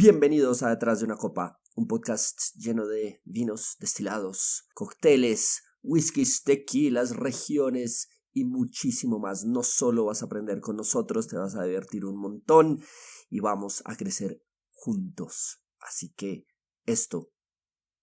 Bienvenidos a Detrás de una Copa, un podcast lleno de vinos destilados, cócteles, whiskies, tequilas, regiones y muchísimo más. No solo vas a aprender con nosotros, te vas a divertir un montón y vamos a crecer juntos. Así que esto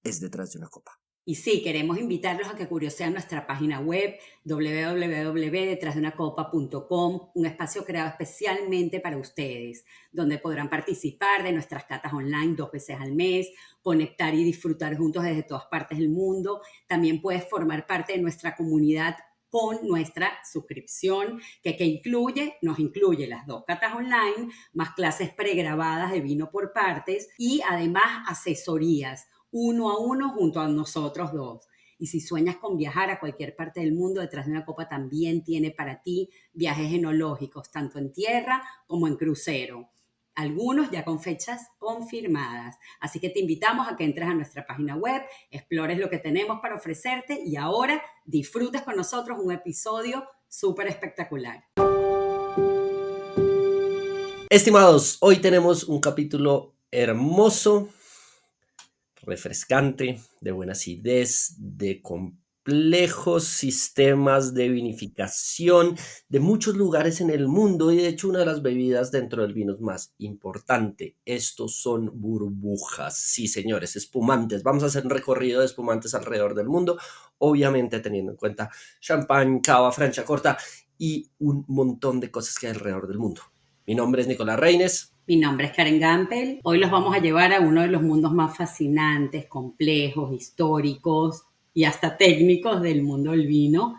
es Detrás de una Copa. Y sí, queremos invitarlos a que curiosean nuestra página web www.detrasdeunacopa.com, un espacio creado especialmente para ustedes, donde podrán participar de nuestras catas online 2 veces al mes, conectar y disfrutar juntos desde todas partes del mundo. También puedes formar parte de nuestra comunidad con nuestra suscripción, que nos incluye las 2 catas online, más clases pregrabadas de vino por partes y además asesorías, 1 a 1 junto a nosotros dos. Y si sueñas con viajar a cualquier parte del mundo, Detrás de una Copa también tiene para ti viajes enológicos, tanto en tierra como en crucero. Algunos ya con fechas confirmadas. Así que te invitamos a que entres a nuestra página web, explores lo que tenemos para ofrecerte y ahora disfrutes con nosotros un episodio súper espectacular. Estimados, hoy tenemos un capítulo hermoso, refrescante, de buena acidez, de complejos sistemas de vinificación de muchos lugares en el mundo y de hecho una de las bebidas dentro del vino es más importante. Estos son burbujas, sí señores, espumantes. Vamos a hacer un recorrido de espumantes alrededor del mundo, obviamente teniendo en cuenta champán, cava, Franciacorta y un montón de cosas que hay alrededor del mundo. Mi nombre es Nicolás Reines. Mi nombre es Karen Gampel. Hoy los vamos a llevar a uno de los mundos más fascinantes, complejos, históricos y hasta técnicos del mundo del vino,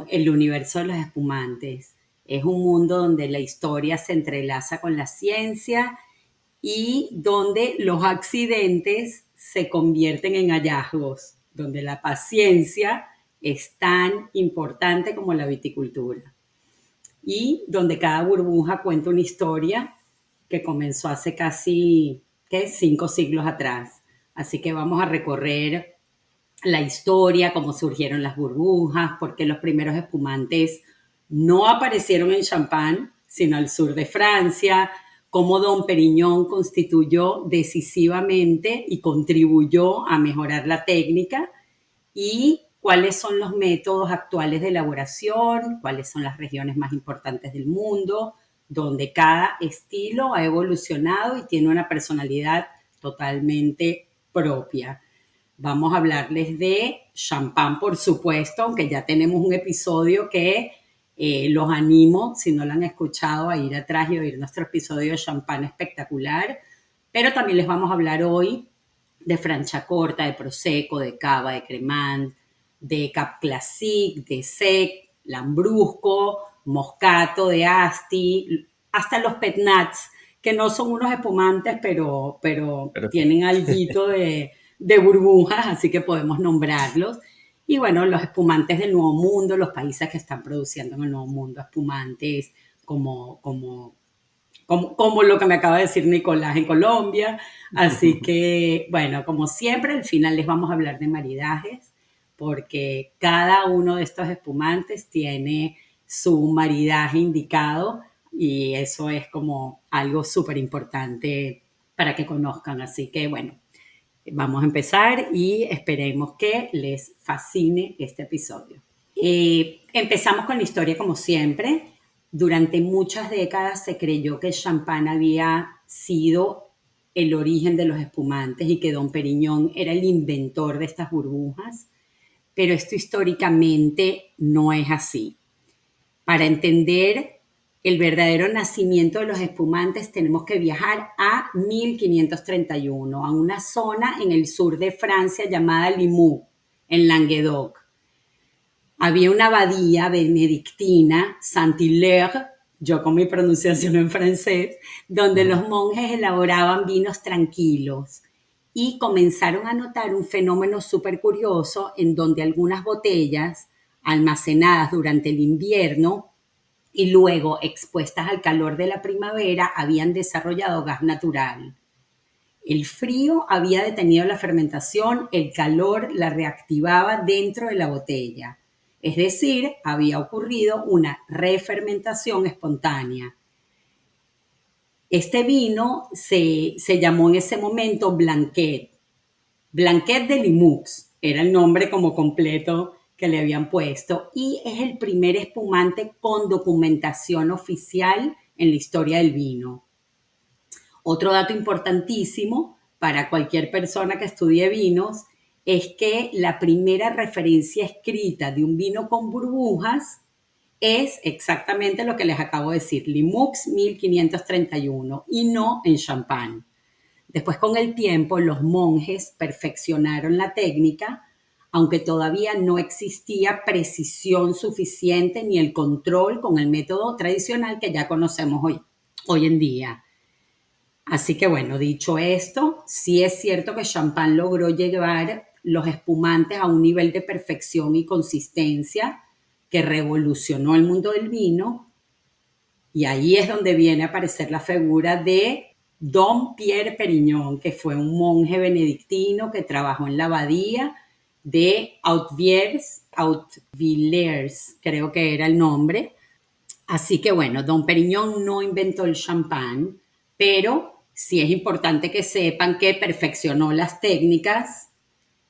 el universo de los espumantes. Es un mundo donde la historia se entrelaza con la ciencia y donde los accidentes se convierten en hallazgos, donde la paciencia es tan importante como la viticultura y donde cada burbuja cuenta una historia que comenzó hace casi 5 siglos atrás. Así que vamos a recorrer la historia, cómo surgieron las burbujas, porque los primeros espumantes no aparecieron en Champagne, sino al sur de Francia, cómo Dom Perignon constituyó decisivamente y contribuyó a mejorar la técnica y cuáles son los métodos actuales de elaboración, cuáles son las regiones más importantes del mundo, donde cada estilo ha evolucionado y tiene una personalidad totalmente propia. Vamos a hablarles de champán, por supuesto, aunque ya tenemos un episodio que los animo, si no lo han escuchado, a ir atrás y oír nuestro episodio de champán espectacular. Pero también les vamos a hablar hoy de Franciacorta, de Prosecco, de Cava, de Cremant, de Cap Classic, de Sec, Lambrusco, Moscato, de Asti, hasta los Petnats, que no son unos espumantes, pero tienen alguito de burbujas, así que podemos nombrarlos. Y bueno, los espumantes del Nuevo Mundo, los países que están produciendo en el Nuevo Mundo espumantes como lo que me acaba de decir Nicolás en Colombia. Así que, bueno, como siempre, al final les vamos a hablar de maridajes, porque cada uno de estos espumantes tiene su maridaje indicado y eso es como algo súper importante para que conozcan. Así que, bueno, vamos a empezar y esperemos que les fascine este episodio. Empezamos con la historia como siempre. Durante muchas décadas se creyó que el champán había sido el origen de los espumantes y que Dom Perignon era el inventor de estas burbujas, pero esto históricamente no es así. Para entender el verdadero nacimiento de los espumantes tenemos que viajar a 1531, a una zona en el sur de Francia llamada Limoux, en Languedoc. Había una abadía benedictina, Saint-Hilaire, yo con mi pronunciación en francés, donde los monjes elaboraban vinos tranquilos y comenzaron a notar un fenómeno súper curioso en donde algunas botellas almacenadas durante el invierno y luego expuestas al calor de la primavera habían desarrollado gas natural. El frío había detenido la fermentación, el calor la reactivaba dentro de la botella. Es decir, había ocurrido una refermentación espontánea. Este vino se llamó en ese momento Blanquet. Blanquet de Limoux era el nombre como completo que le habían puesto y es el primer espumante con documentación oficial en la historia del vino. Otro dato importantísimo para cualquier persona que estudie vinos es que la primera referencia escrita de un vino con burbujas es exactamente lo que les acabo de decir, Limoux 1531 y no en champán. Después, con el tiempo, los monjes perfeccionaron la técnica, aunque todavía no existía precisión suficiente ni el control con el método tradicional que ya conocemos hoy en día. Así que bueno, dicho esto, sí es cierto que Champagne logró llevar los espumantes a un nivel de perfección y consistencia que revolucionó el mundo del vino, y ahí es donde viene a aparecer la figura de Dom Pierre Perignon, que fue un monje benedictino que trabajó en la abadía de Autvillers, creo que era el nombre. Así que bueno, Dom Perignon no inventó el champán, pero sí es importante que sepan que perfeccionó las técnicas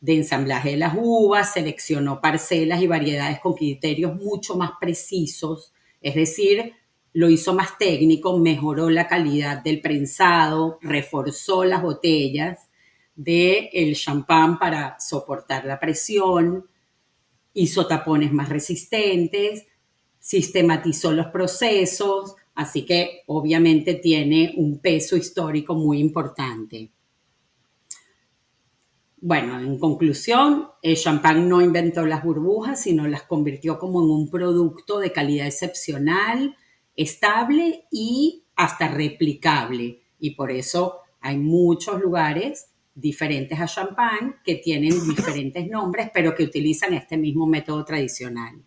de ensamblaje de las uvas, seleccionó parcelas y variedades con criterios mucho más precisos, es decir, lo hizo más técnico, mejoró la calidad del prensado, reforzó las botellas del champán para soportar la presión, hizo tapones más resistentes, sistematizó los procesos, así que obviamente tiene un peso histórico muy importante. Bueno, en conclusión, el champán no inventó las burbujas, sino las convirtió como en un producto de calidad excepcional, estable y hasta replicable. Y por eso hay muchos lugares diferentes a champán que tienen diferentes nombres, pero que utilizan este mismo método tradicional.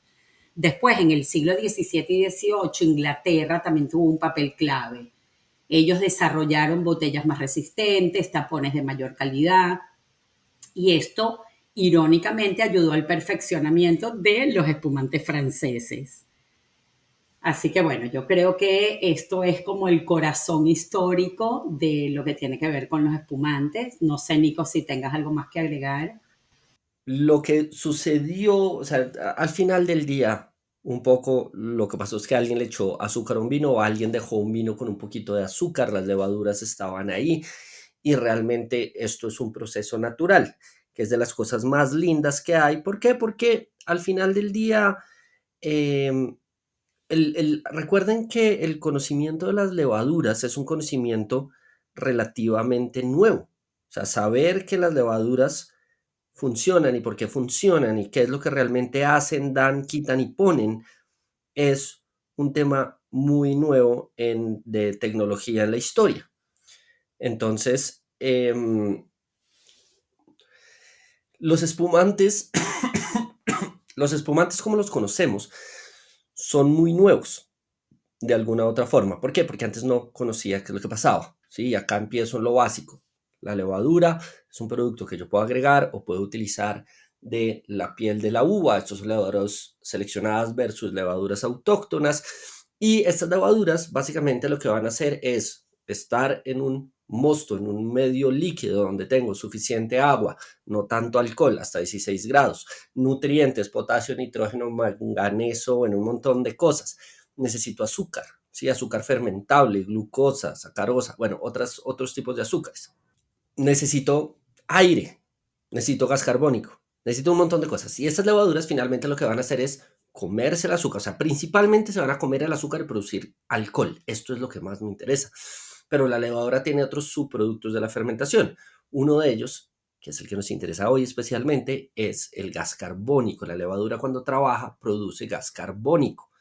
Después, en el siglo XVII y XVIII, Inglaterra también tuvo un papel clave. Ellos desarrollaron botellas más resistentes, tapones de mayor calidad, y esto, irónicamente, ayudó al perfeccionamiento de los espumantes franceses. Así que bueno, yo creo que esto es como el corazón histórico de lo que tiene que ver con los espumantes. No sé, Nico, si tengas algo más que agregar. Lo que sucedió, o sea, al final del día, un poco lo que pasó es que alguien le echó azúcar a un vino o alguien dejó un vino con un poquito de azúcar, las levaduras estaban ahí y realmente esto es un proceso natural, que es de las cosas más lindas que hay. ¿Por qué? Porque al final del día, em, recuerden que el conocimiento de las levaduras es un conocimiento relativamente nuevo. O sea, saber que las levaduras funcionan y por qué funcionan y qué es lo que realmente hacen, dan, quitan y ponen, es un tema muy nuevo de tecnología en la historia. Entonces, los espumantes, los espumantes como los conocemos, son muy nuevos de alguna u otra forma. ¿Por qué? Porque antes no conocía qué es lo que pasaba. ¿Sí? Acá empiezo en lo básico. La levadura es un producto que yo puedo agregar o puedo utilizar de la piel de la uva. Estos son levaduras seleccionadas versus levaduras autóctonas. Y estas levaduras básicamente lo que van a hacer es estar en un mosto, en un medio líquido donde tengo suficiente agua, no tanto alcohol, hasta 16 grados, nutrientes, potasio, nitrógeno, manganeso, en un montón de cosas. Necesito azúcar, ¿sí? Azúcar fermentable, glucosa, sacarosa, bueno, otros tipos de azúcares. Necesito aire, necesito gas carbónico, necesito un montón de cosas. Y estas levaduras finalmente lo que van a hacer es comerse el azúcar, o sea, principalmente se van a comer el azúcar y producir alcohol. Esto es lo que más me interesa. Pero la levadura tiene otros subproductos de la fermentación. Uno de ellos, que es el que nos interesa hoy especialmente, es el gas carbónico. La levadura cuando trabaja produce gas carbónico.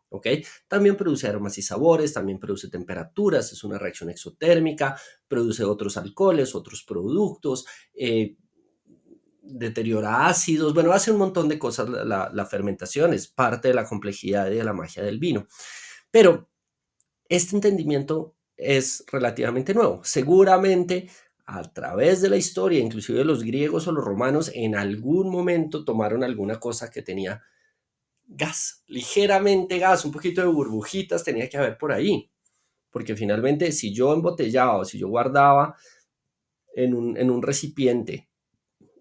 ¿Ok? También produce aromas y sabores, también produce temperaturas, es una reacción exotérmica, produce otros alcoholes, otros productos, deteriora ácidos, bueno, hace un montón de cosas la fermentación, es parte de la complejidad y de la magia del vino. Pero este entendimiento es relativamente nuevo. Seguramente a través de la historia, inclusive los griegos o los romanos, en algún momento tomaron alguna cosa que tenía gas, ligeramente gas, un poquito de burbujitas tenía que haber por ahí. porque finalmente si yo embotellaba o si yo guardaba en un recipiente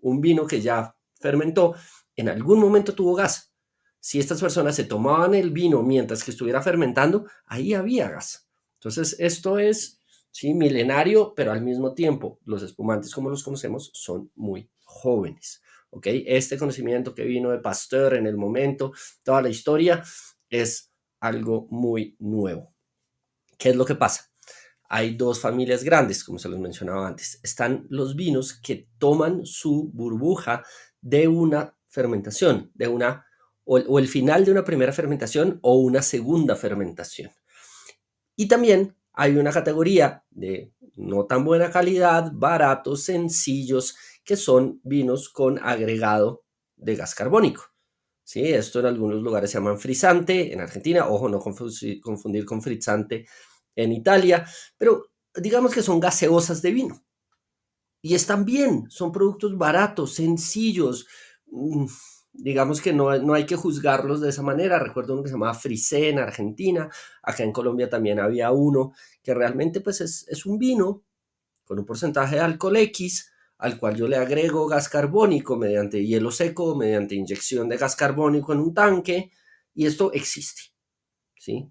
un vino que ya fermentó, en algún momento tuvo gas. Si estas personas se tomaban el vino mientras que estuviera fermentando, ahí había gas. Entonces, esto es, sí, milenario, pero al mismo tiempo, los espumantes como los conocemos son muy jóvenes. ¿Ok? Este conocimiento que vino de Pasteur en el momento, toda la historia, es algo muy nuevo. ¿Qué es lo que pasa? Hay dos familias grandes, como se los mencionaba antes. Están los vinos que toman su burbuja de una fermentación, o el final de una primera fermentación o una segunda fermentación. Y también hay una categoría de no tan buena calidad, baratos, sencillos, que son vinos con agregado de gas carbónico. ¿Sí? Esto en algunos lugares se llaman frisante, en Argentina, ojo, no confundir con frizzante en Italia, pero digamos que son gaseosas de vino. Y están bien, son productos baratos, sencillos. Digamos que no hay que juzgarlos de esa manera. Recuerdo uno que se llamaba Frisé en Argentina. Acá en Colombia también había uno que realmente pues es un vino con un porcentaje de alcohol X, al cual yo le agrego gas carbónico mediante hielo seco, mediante inyección de gas carbónico en un tanque, y esto existe, ¿sí?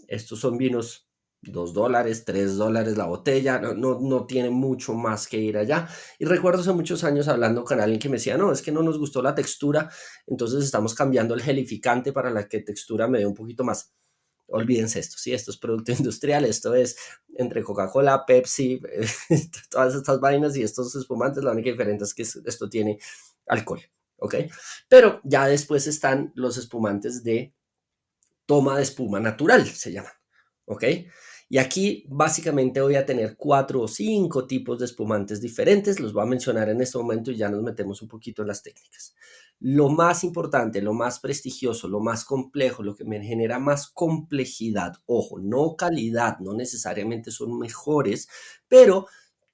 Estos son vinos $2, $3 la botella, no tiene mucho más que ir allá. Y recuerdo hace muchos años hablando con alguien que me decía, no, es que no nos gustó la textura, entonces estamos cambiando el gelificante para la que textura me dé un poquito más. Olvídense esto, ¿sí? Esto es producto industrial, esto es entre Coca-Cola, Pepsi, todas estas vainas y estos espumantes, la única diferencia es que esto tiene alcohol, ¿ok? Pero ya después están los espumantes de toma de espuma natural, se llaman, ¿ok? Y aquí básicamente voy a tener 4 o 5 tipos de espumantes diferentes, los voy a mencionar en este momento y ya nos metemos un poquito en las técnicas. Lo más importante, lo más prestigioso, lo más complejo, lo que me genera más complejidad, ojo, no calidad, no necesariamente son mejores, pero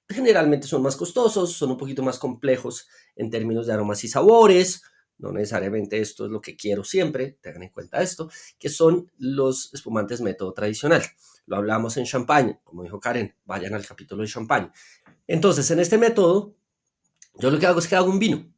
generalmente son más costosos, son un poquito más complejos en términos de aromas y sabores. No necesariamente esto es lo que quiero siempre, tengan en cuenta esto, que son los espumantes método tradicional. Lo hablamos en champagne, como dijo Karen, vayan al capítulo de champagne. Entonces, en este método, yo lo que hago es que hago un vino,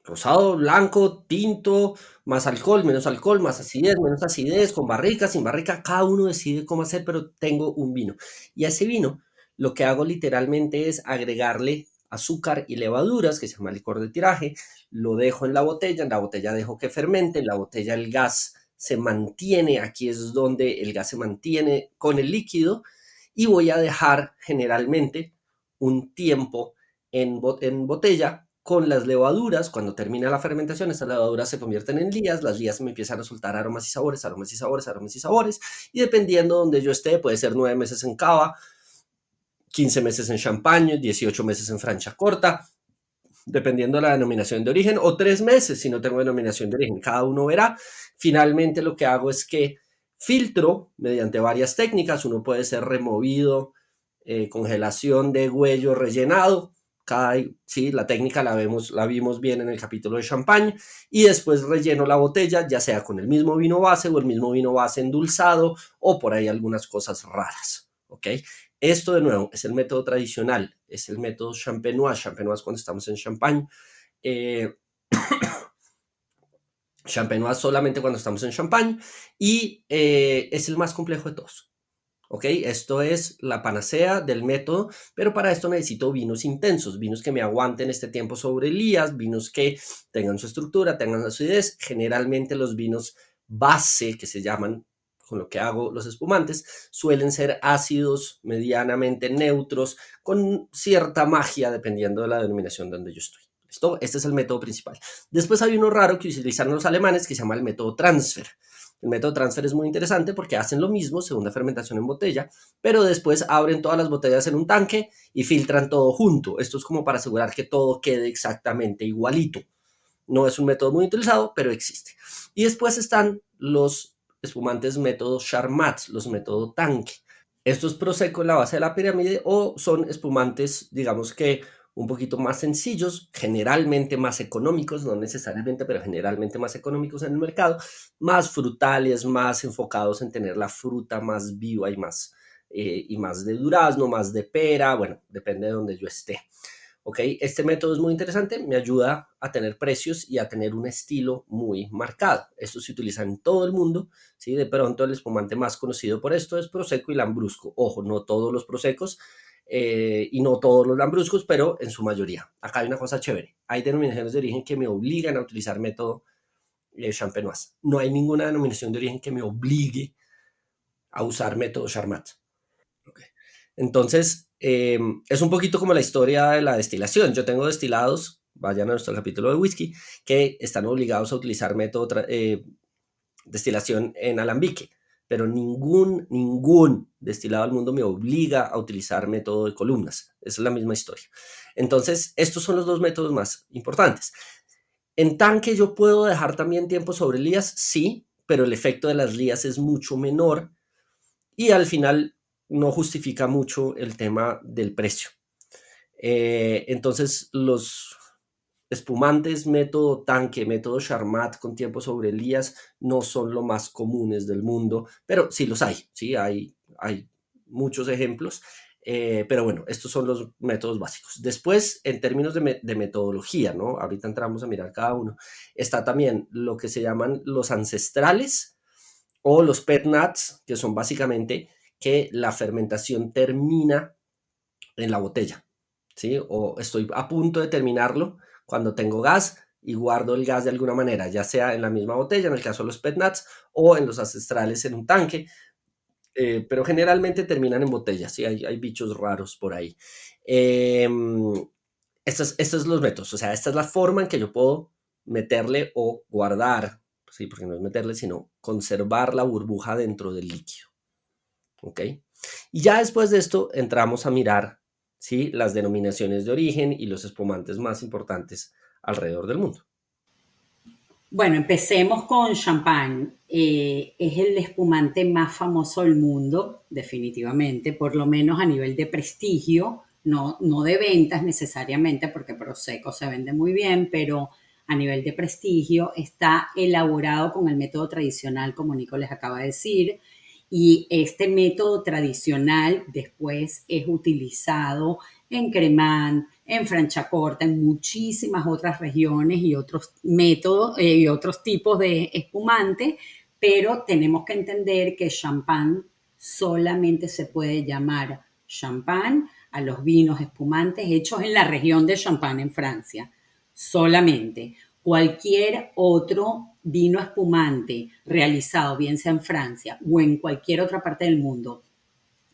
rosado, blanco, tinto, más alcohol, más acidez, menos acidez, con barrica, sin barrica, cada uno decide cómo hacer, pero tengo un vino. Y a ese vino lo que hago literalmente es agregarle azúcar y levaduras, que se llama licor de tiraje, lo dejo en la botella dejo que fermente, en la botella el gas se mantiene, aquí es donde el gas se mantiene con el líquido, y voy a dejar generalmente un tiempo en botella con las levaduras. Cuando termina la fermentación, estas levaduras se convierten en lías, las lías me empiezan a soltar aromas y sabores, aromas y sabores, aromas y sabores, y dependiendo donde yo esté, puede ser 9 meses en cava, 15 meses en champagne, 18 meses en francha corta, dependiendo de la denominación de origen, o 3 meses si no tengo denominación de origen, cada uno verá. Finalmente lo que hago es que filtro mediante varias técnicas, uno puede ser removido, congelación de huello rellenado, sí, la técnica la vimos bien en el capítulo de champagne, y después relleno la botella, ya sea con el mismo vino base o el mismo vino base endulzado, o por ahí algunas cosas raras, ¿ok? Esto de nuevo es el método tradicional, es el método champenois. Champenois cuando estamos en champagne. Eh, Champenois solamente cuando estamos en champagne. Y es el más complejo de todos. ¿Ok? Esto es la panacea del método, pero para esto necesito vinos intensos, vinos que me aguanten este tiempo sobre Elías, vinos que tengan su estructura, tengan su acidez. Generalmente los vinos base, que se llaman, con lo que hago los espumantes, suelen ser ácidos, medianamente neutros, con cierta magia dependiendo de la denominación donde yo estoy. ¿Listo? Este es el método principal. Después hay uno raro que utilizaron los alemanes que se llama el método transfer. El método transfer es muy interesante porque hacen lo mismo, segunda fermentación en botella, pero después abren todas las botellas en un tanque y filtran todo junto. Esto es como para asegurar que todo quede exactamente igualito. No es un método muy utilizado, pero existe. Y después están los espumantes método Charmat, los método tanque. Esto es Prosecco en la base de la pirámide, o son espumantes, digamos que un poquito más sencillos, generalmente más económicos, no necesariamente, pero generalmente más económicos en el mercado, más frutales, más enfocados en tener la fruta más viva y más y más de durazno, más de pera, bueno, depende de donde yo esté. ¿Ok? Este método es muy interesante, me ayuda a tener precios y a tener un estilo muy marcado. Esto se utiliza en todo el mundo, ¿sí? De pronto el espumante más conocido por esto es Prosecco y Lambrusco. Ojo, no todos los Proseccos y no todos los Lambruscos, pero en su mayoría. Acá hay una cosa chévere. Hay denominaciones de origen que me obligan a utilizar método champenoise. No hay ninguna denominación de origen que me obligue a usar método Charmat. Okay. Entonces, es un poquito como la historia de la destilación. Yo tengo destilados, vayan a nuestro capítulo de whisky, que están obligados a utilizar método destilación en alambique, pero ningún destilado del mundo me obliga a utilizar método de columnas. Es la misma historia. Entonces, estos son los dos métodos más importantes. En tanque yo puedo dejar también tiempo sobre lías, sí, pero el efecto de las lías es mucho menor y al final no justifica mucho el tema del precio. Entonces los espumantes método tanque, método Charmat con tiempo sobre lías no son lo más comunes del mundo, pero sí los hay, sí, hay muchos ejemplos. Pero bueno, estos son los métodos básicos. Después, en términos de metodología, ¿no? Ahorita entramos a mirar cada uno. Está también lo que se llaman los ancestrales o los pet nuts, que son básicamente que la fermentación termina en la botella, ¿sí? O estoy a punto de terminarlo cuando tengo gas y guardo el gas de alguna manera, ya sea en la misma botella, en el caso de los pet nuts, o en los ancestrales en un tanque, pero generalmente terminan en botellas, ¿sí? Hay bichos raros por ahí. Estos son los métodos, o sea, esta es la forma en que yo puedo meterle o guardar, ¿sí? Porque no es meterle, sino conservar la burbuja dentro del líquido, ¿ok? Y ya después de esto entramos a mirar, ¿sí? Las denominaciones de origen y los espumantes más importantes alrededor del mundo. Bueno, empecemos con champán. Es el espumante más famoso del mundo, definitivamente, por lo menos a nivel de prestigio, no de ventas necesariamente, porque Prosecco se vende muy bien, pero a nivel de prestigio está elaborado con el método tradicional, como Nico les acaba de decir, y este método tradicional después es utilizado en Cremant, en Franciacorta, en muchísimas otras regiones y otros métodos y otros tipos de espumante, pero tenemos que entender que champán solamente se puede llamar champán a los vinos espumantes hechos en la región de Champagne en Francia, solamente. Cualquier otro vino espumante realizado, bien sea en Francia o en cualquier otra parte del mundo,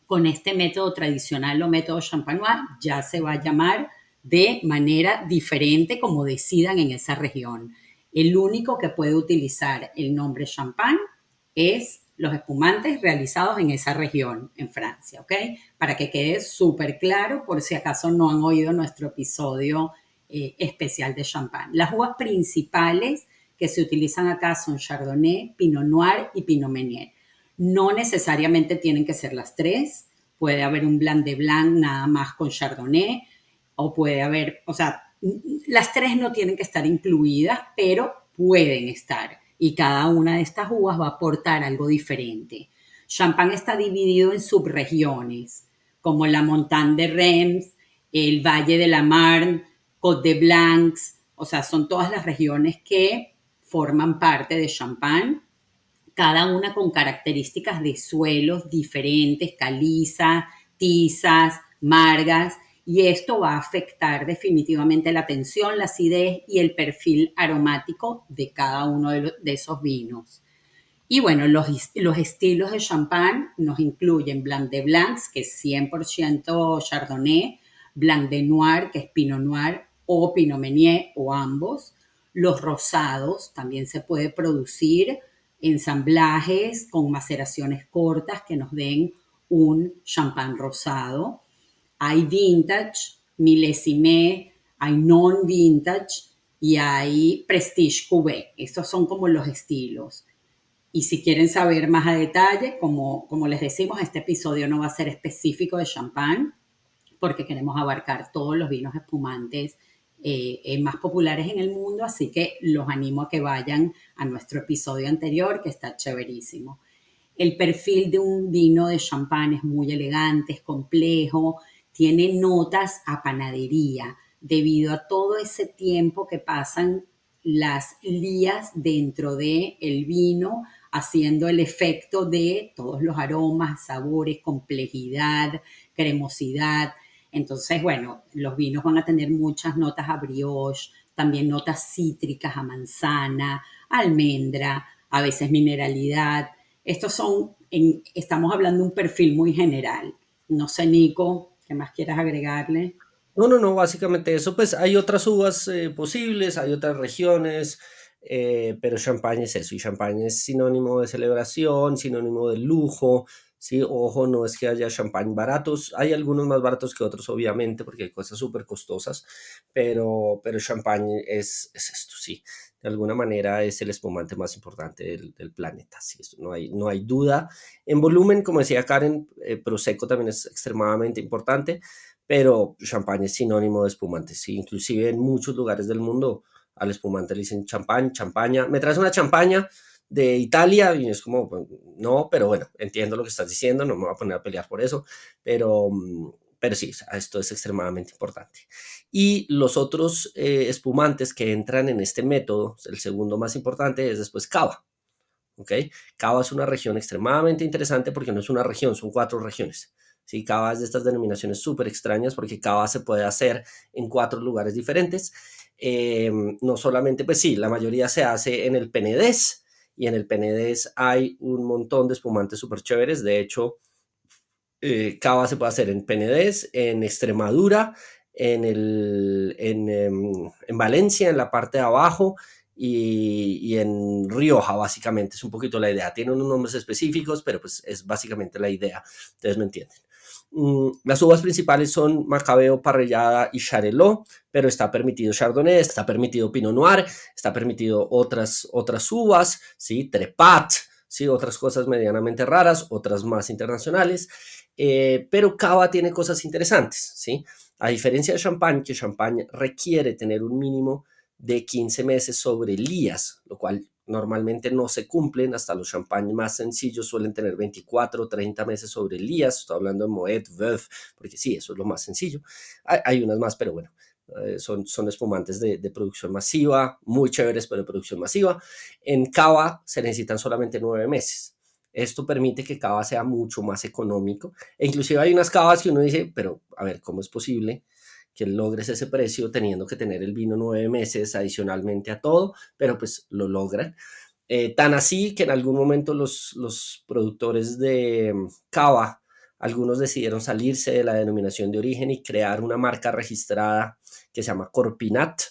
con este método tradicional o método champenois, ya se va a llamar de manera diferente como decidan en esa región. El único que puede utilizar el nombre champán es los espumantes realizados en esa región, en Francia, ¿ok? Para que quede súper claro por si acaso no han oído nuestro episodio especial de champán. Las uvas principales que se utilizan acá son Chardonnay, Pinot Noir y Pinot Meunier. No necesariamente tienen que ser las tres. Puede haber un Blanc de Blanc nada más con Chardonnay, o puede haber, o sea, las tres no tienen que estar incluidas, pero pueden estar. Y cada una de estas uvas va a aportar algo diferente. Champán está dividido en subregiones, como la Montagne de Reims, el Valle de la Marne, Côte de Blancs, o sea, son todas las regiones que forman parte de Champán, cada una con características de suelos diferentes, caliza, tizas, margas, y esto va a afectar definitivamente la tensión, la acidez y el perfil aromático de cada uno de esos vinos. Y bueno, los estilos de champán nos incluyen Blanc de Blancs, que es 100% Chardonnay, Blanc de Noir, que es Pinot Noir, o Pinot Meunier, o ambos. Los rosados también se puede producir ensamblajes con maceraciones cortas que nos den un champán rosado. Hay vintage, millésimé, hay non-vintage y hay prestige cuvée. Estos son como los estilos. Y si quieren saber más a detalle, como les decimos, este episodio no va a ser específico de champán, porque queremos abarcar todos los vinos espumantes más populares en el mundo, así que los animo a que vayan a nuestro episodio anterior, que está chéverísimo. El perfil de un vino de champán es muy elegante, es complejo, tiene notas a panadería, debido a todo ese tiempo que pasan las lías dentro del vino, haciendo el efecto de todos los aromas, sabores, complejidad, cremosidad. Entonces, bueno, los vinos van a tener muchas notas a brioche, también notas cítricas a manzana, almendra, a veces mineralidad. Estamos hablando de un perfil muy general. No sé, Nico, ¿qué más quieras agregarle? No, no, no, básicamente eso, pues hay otras uvas posibles, hay otras regiones, pero champaña es eso, y champaña es sinónimo de celebración, sinónimo de lujo, sí, ojo, no es que haya champán baratos, hay algunos más baratos que otros, obviamente, porque hay cosas súper costosas, pero champaña es esto, sí, de alguna manera es el espumante más importante del planeta, sí, eso no hay duda. En volumen, como decía Karen, Prosecco también es extremadamente importante, pero champaña es sinónimo de espumantes. Sí, inclusive en muchos lugares del mundo al espumante le dicen champán, champaña. ¿Me traes una champaña de Italia? Y es como, pues, no, pero bueno, entiendo lo que estás diciendo, no me voy a poner a pelear por eso, pero, pero sí, esto es extremadamente importante. Y los otros espumantes que entran en este método, el segundo más importante es después cava. ¿Ok? Cava es una región extremadamente interesante porque no es una región, son 4 regiones. ¿Sí? Cava es de estas denominaciones súper extrañas porque Cava se puede hacer en 4 lugares diferentes. No solamente, pues sí, la mayoría se hace en el Penedés y en el Penedés hay un montón de espumantes súper chéveres. De hecho, Cava se puede hacer en Penedés, en Extremadura, en Valencia, en la parte de abajo, y en Rioja, básicamente. Es un poquito la idea. Tiene unos nombres específicos, pero pues es básicamente la idea. Ustedes me entienden. Las uvas principales son Macabeo, Parrellada y Charelot, pero está permitido Chardonnay, está permitido Pinot Noir, está permitido otras uvas, ¿sí? Trepat, ¿sí? Otras cosas medianamente raras, otras más internacionales, pero Cava tiene cosas interesantes, ¿sí? A diferencia de champán, que champán requiere tener un mínimo de 15 meses sobre lías, lo cual normalmente no se cumplen, hasta los champán más sencillos suelen tener 24 o 30 meses sobre lías, estoy hablando de Moet, Veuve, porque sí, eso es lo más sencillo. Hay unas más, pero bueno, son espumantes de producción masiva, muy chéveres, pero de producción masiva. En Cava se necesitan solamente 9 meses. Esto permite que Cava sea mucho más económico. E inclusive hay unas cavas que uno dice, pero a ver, ¿cómo es posible que logres ese precio teniendo que tener el vino 9 meses adicionalmente a todo? Pero pues lo logran. Tan así que en algún momento los productores de cava, algunos decidieron salirse de la denominación de origen y crear una marca registrada que se llama Corpinat.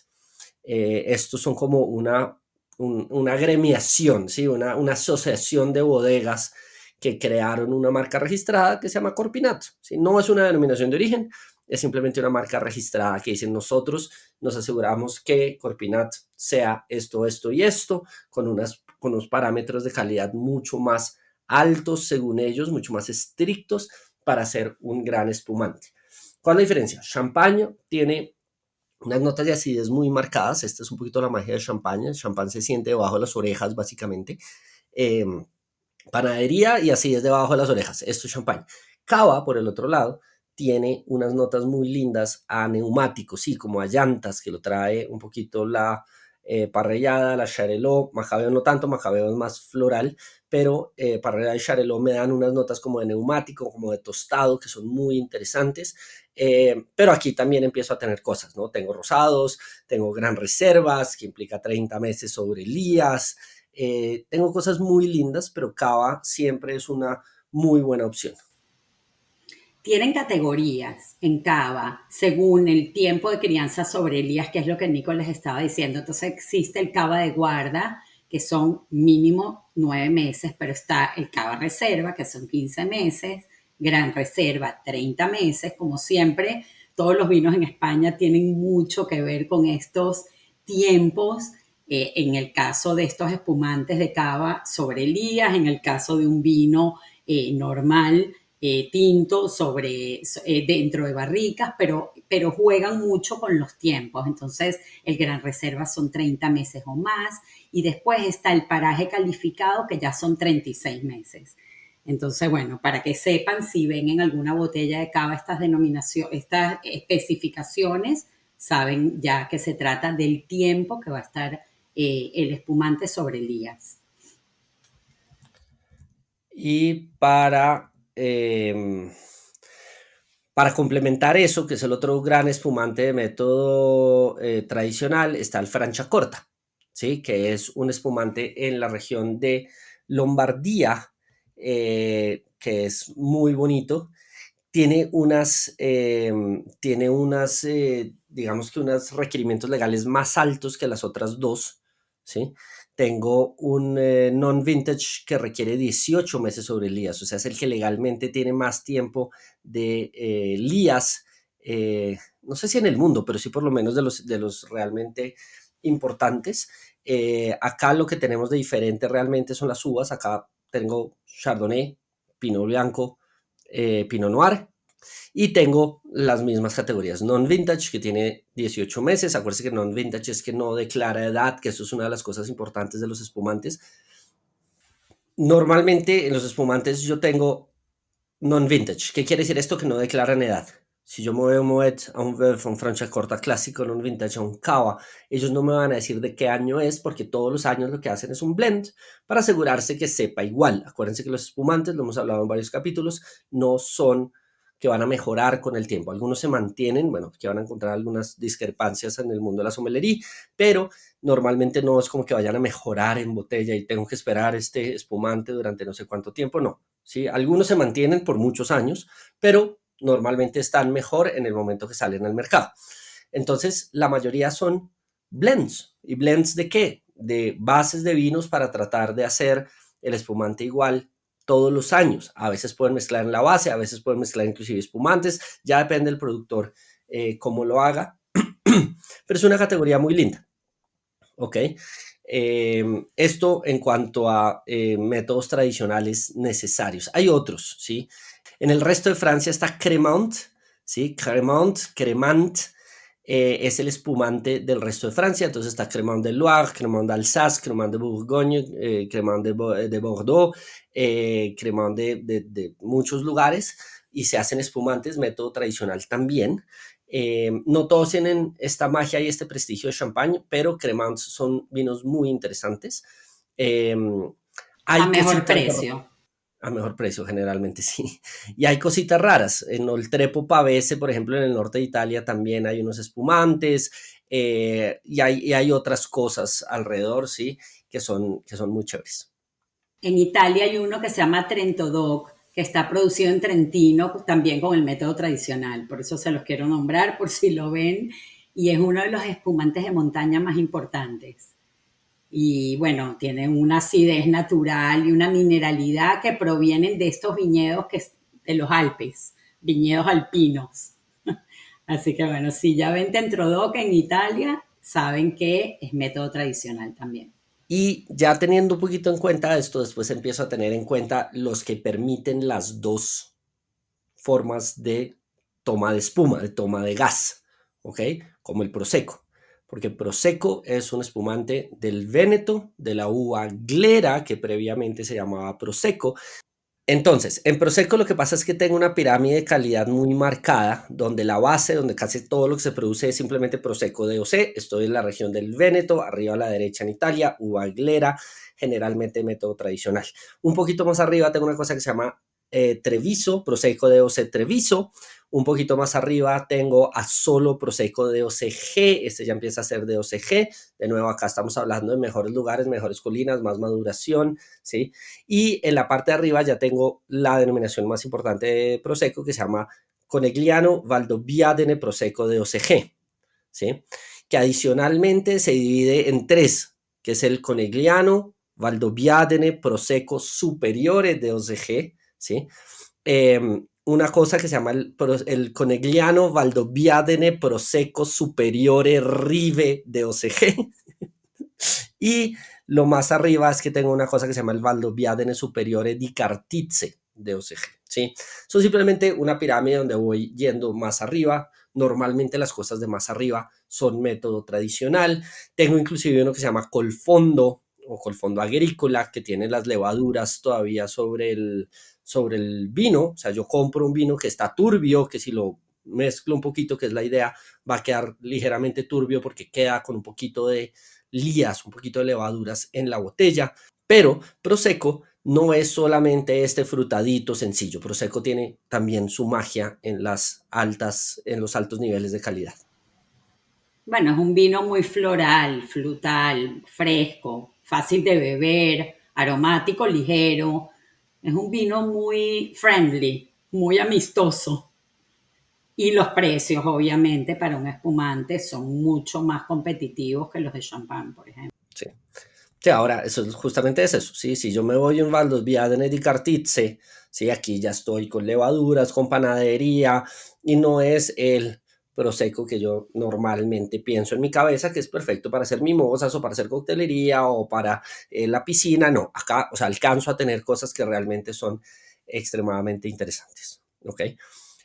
Estos son como una gremiación, ¿sí? Una asociación de bodegas que crearon una marca registrada que se llama Corpinat. ¿Sí? No es una denominación de origen, es simplemente una marca registrada que dicen nosotros nos aseguramos que Corpinat sea esto, esto y esto, con unos parámetros de calidad mucho más altos según ellos, mucho más estrictos para hacer un gran espumante. ¿Cuál es la diferencia? Champagne tiene unas notas de acidez muy marcadas. Esta es un poquito la magia del champán. El champán se siente debajo de las orejas, básicamente. Eh, Panadería y acidez debajo de las orejas. Esto es champán. Cava, por el otro lado, tiene unas notas muy lindas a neumáticos, sí, como a llantas, que lo trae un poquito la parrellada, la charelot. Macabeo no tanto, macabeo es más floral, pero parrellada y charelot me dan unas notas como de neumático, como de tostado, que son muy interesantes. Pero aquí también empiezo a tener cosas, ¿no? Tengo rosados, tengo gran reservas, que implica 30 meses sobre lías. Tengo cosas muy lindas, pero Cava siempre es una muy buena opción. Tienen categorías en Cava según el tiempo de crianza sobre Elías, que es lo que Nico les estaba diciendo. Entonces existe el Cava de guarda, que son mínimo 9 meses, pero está el Cava reserva, que son 15 meses, gran reserva 30 meses. Como siempre, todos los vinos en España tienen mucho que ver con estos tiempos. En el caso de estos espumantes de cava sobre Elías, en el caso de un vino normal, tinto dentro de barricas, pero juegan mucho con los tiempos. Entonces, el Gran Reserva son 30 meses o más, y después está el paraje calificado, que ya son 36 meses. Entonces, bueno, para que sepan, si ven en alguna botella de cava estas denominaciones, estas especificaciones, saben ya que se trata del tiempo que va a estar el espumante sobre el lías. Y para complementar eso, que es el otro gran espumante de método tradicional, está el Franciacorta, ¿sí? Que es un espumante en la región de Lombardía, que es muy bonito. Tiene unas, digamos que unos requerimientos legales más altos que las otras dos, ¿sí? Tengo un non-vintage que requiere 18 meses sobre Elías, o sea, es el que legalmente tiene más tiempo de Elías, no sé si en el mundo, pero sí por lo menos de los realmente importantes. Acá lo que tenemos de diferente realmente son las uvas. Acá tengo Chardonnay, Pinot Blanco, Pinot Noir, y tengo las mismas categorías. Non-vintage, que tiene 18 meses. Acuérdense que non-vintage es que no declara edad, que eso es una de las cosas importantes de los espumantes. Normalmente en los espumantes yo tengo non-vintage. ¿Qué quiere decir esto? Que no declaran edad. Si yo me voy a un Moet, a un Veuve, a un Franciacorta clásico, non-vintage, a un Cava, ellos no me van a decir de qué año es, porque todos los años lo que hacen es un blend para asegurarse que sepa igual. Acuérdense que los espumantes, lo hemos hablado en varios capítulos, no son que van a mejorar con el tiempo. Algunos se mantienen, bueno, que van a encontrar algunas discrepancias en el mundo de la sommelería, pero normalmente no es como que vayan a mejorar en botella y tengo que esperar este espumante durante no sé cuánto tiempo, no. ¿Sí? Algunos se mantienen por muchos años, pero normalmente están mejor en el momento que salen al mercado. Entonces, la mayoría son blends. ¿Y blends de qué? De bases de vinos para tratar de hacer el espumante igual todos los años. A veces pueden mezclar en la base, a veces pueden mezclar inclusive espumantes, ya depende del productor cómo lo haga, pero es una categoría muy linda, ¿ok? Esto en cuanto a métodos tradicionales necesarios. Hay otros, ¿sí? En el resto de Francia está Cremant, ¿sí? Cremant, es el espumante del resto de Francia. Entonces está Cremant de Loire, Cremant d'Alsace, Cremant de Bourgogne, Cremant de Bordeaux, Cremant de muchos lugares, y se hacen espumantes, método tradicional también. No todos tienen esta magia y este prestigio de champagne, pero Cremants son vinos muy interesantes. Eh, A Hay mejor cositas precio. a mejor precio, generalmente sí. Y hay cositas raras. En Oltrepo Pavese, por ejemplo, en el norte de Italia también hay unos espumantes, y hay otras cosas alrededor, sí, que son muy chéveres. En Italia hay uno que se llama Trento Doc, que está producido en Trentino, también con el método tradicional. Por eso se los quiero nombrar, por si lo ven. Y es uno de los espumantes de montaña más importantes. Y bueno, tiene una acidez natural y una mineralidad que provienen de estos viñedos de los Alpes, viñedos alpinos. Así que bueno, si ya ven Tentrodoc en Italia, saben que es método tradicional también. Y ya teniendo un poquito en cuenta esto, después empiezo a tener en cuenta los que permiten las dos formas de toma de espuma, de toma de gas, ¿ok? Como el Prosecco, porque el Prosecco es un espumante del Véneto, de la uva glera, que previamente se llamaba Prosecco. Entonces, en Prosecco lo que pasa es que tengo una pirámide de calidad muy marcada, donde la base, donde casi todo lo que se produce es simplemente Prosecco DOC. Estoy en la región del Véneto, arriba a la derecha en Italia, uva glera, generalmente método tradicional. Un poquito más arriba tengo una cosa que se llama Treviso, Prosecco DOC Treviso. Un poquito más arriba tengo a solo Prosecco DOCG, este ya empieza a ser DOCG. De nuevo, acá estamos hablando de mejores lugares, mejores colinas, más maduración, ¿sí? Y en la parte de arriba ya tengo la denominación más importante de Prosecco, que se llama Conegliano Valdobbiadene Prosecco de OCG, ¿sí? Que adicionalmente se divide en tres, que es el Conegliano Valdobbiadene Prosecco Superiore de OCG, ¿sí? Una cosa que se llama el Conegliano Valdobbiadene Prosecco Superiore Rive de OCG, y lo más arriba es que tengo una cosa que se llama el Valdobbiadene Superiore di Cartizze de OCG, ¿sí? Son simplemente una pirámide donde voy yendo más arriba. Normalmente las cosas de más arriba son método tradicional. Tengo inclusive uno que se llama Colfondo, o col fondo agrícola, que tiene las levaduras todavía sobre el vino. O sea, yo compro un vino que está turbio, que si lo mezclo un poquito, que es la idea, va a quedar ligeramente turbio porque queda con un poquito de lías, un poquito de levaduras en la botella. Pero Prosecco no es solamente este frutadito sencillo. Prosecco tiene también su magia en los altos niveles de calidad. Bueno, es un vino muy floral, frutal, fresco, fácil de beber, aromático, ligero. Es un vino muy friendly, muy amistoso. Y los precios, obviamente, para un espumante son mucho más competitivos que los de champán, por ejemplo. Sí. Sí, ahora, eso justamente es eso, ¿sí? Si yo me voy en Valdosviaden di Cartizze, ¿sí? Aquí ya estoy con levaduras, con panadería, y no es el prosecco que yo normalmente pienso en mi cabeza, que es perfecto para hacer mimosas o para hacer coctelería o para la piscina. No, acá, o sea, alcanzo a tener cosas que realmente son extremadamente interesantes, ¿ok?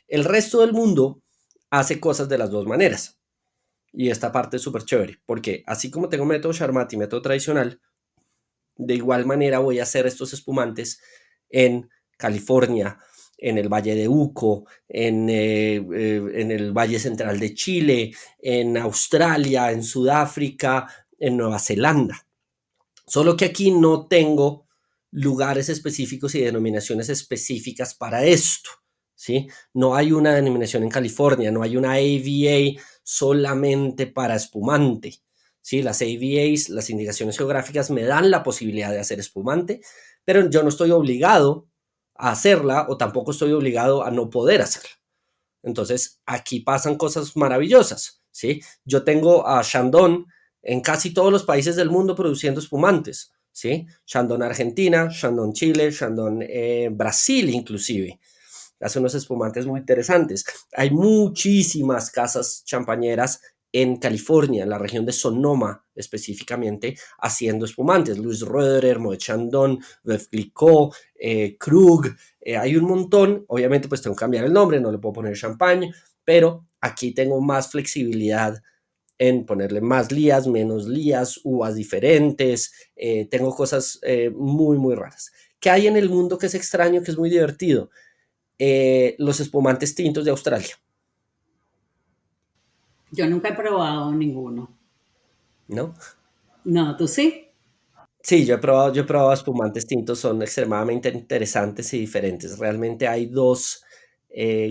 El resto del mundo hace cosas de las dos maneras. Y esta parte es súper chévere, porque así como tengo método Charmat y método tradicional, de igual manera voy a hacer estos espumantes en California, en el Valle de Uco, en el Valle Central de Chile, en Australia, en Sudáfrica, en Nueva Zelanda. Solo que aquí no tengo lugares específicos y denominaciones específicas para esto, ¿sí? No hay una denominación en California, no hay una AVA solamente para espumante, ¿sí? Las AVAs, las indicaciones geográficas, me dan la posibilidad de hacer espumante, pero yo no estoy obligado a hacerla o tampoco estoy obligado a no poder hacerla. Entonces, aquí pasan cosas maravillosas, ¿sí? Yo tengo a Chandon en casi todos los países del mundo produciendo espumantes, ¿sí? Chandon Argentina, Chandon Chile, Chandon Brasil inclusive. Hace unos espumantes muy interesantes. Hay muchísimas casas champañeras en California, en la región de Sonoma específicamente, haciendo espumantes. Louis Roederer, Moet Chandon, Veuve Clicquot, Krug, hay un montón. Obviamente pues tengo que cambiar el nombre, no le puedo poner champagne, pero aquí tengo más flexibilidad en ponerle más lías, menos lías, uvas diferentes, tengo cosas muy, muy raras. ¿Qué hay en el mundo que es extraño, que es muy divertido? Los espumantes tintos de Australia, Yo nunca he probado ninguno. ¿no? No, ¿tú sí? Sí, yo he probado espumantes tintos, son extremadamente interesantes y diferentes. Realmente hay dos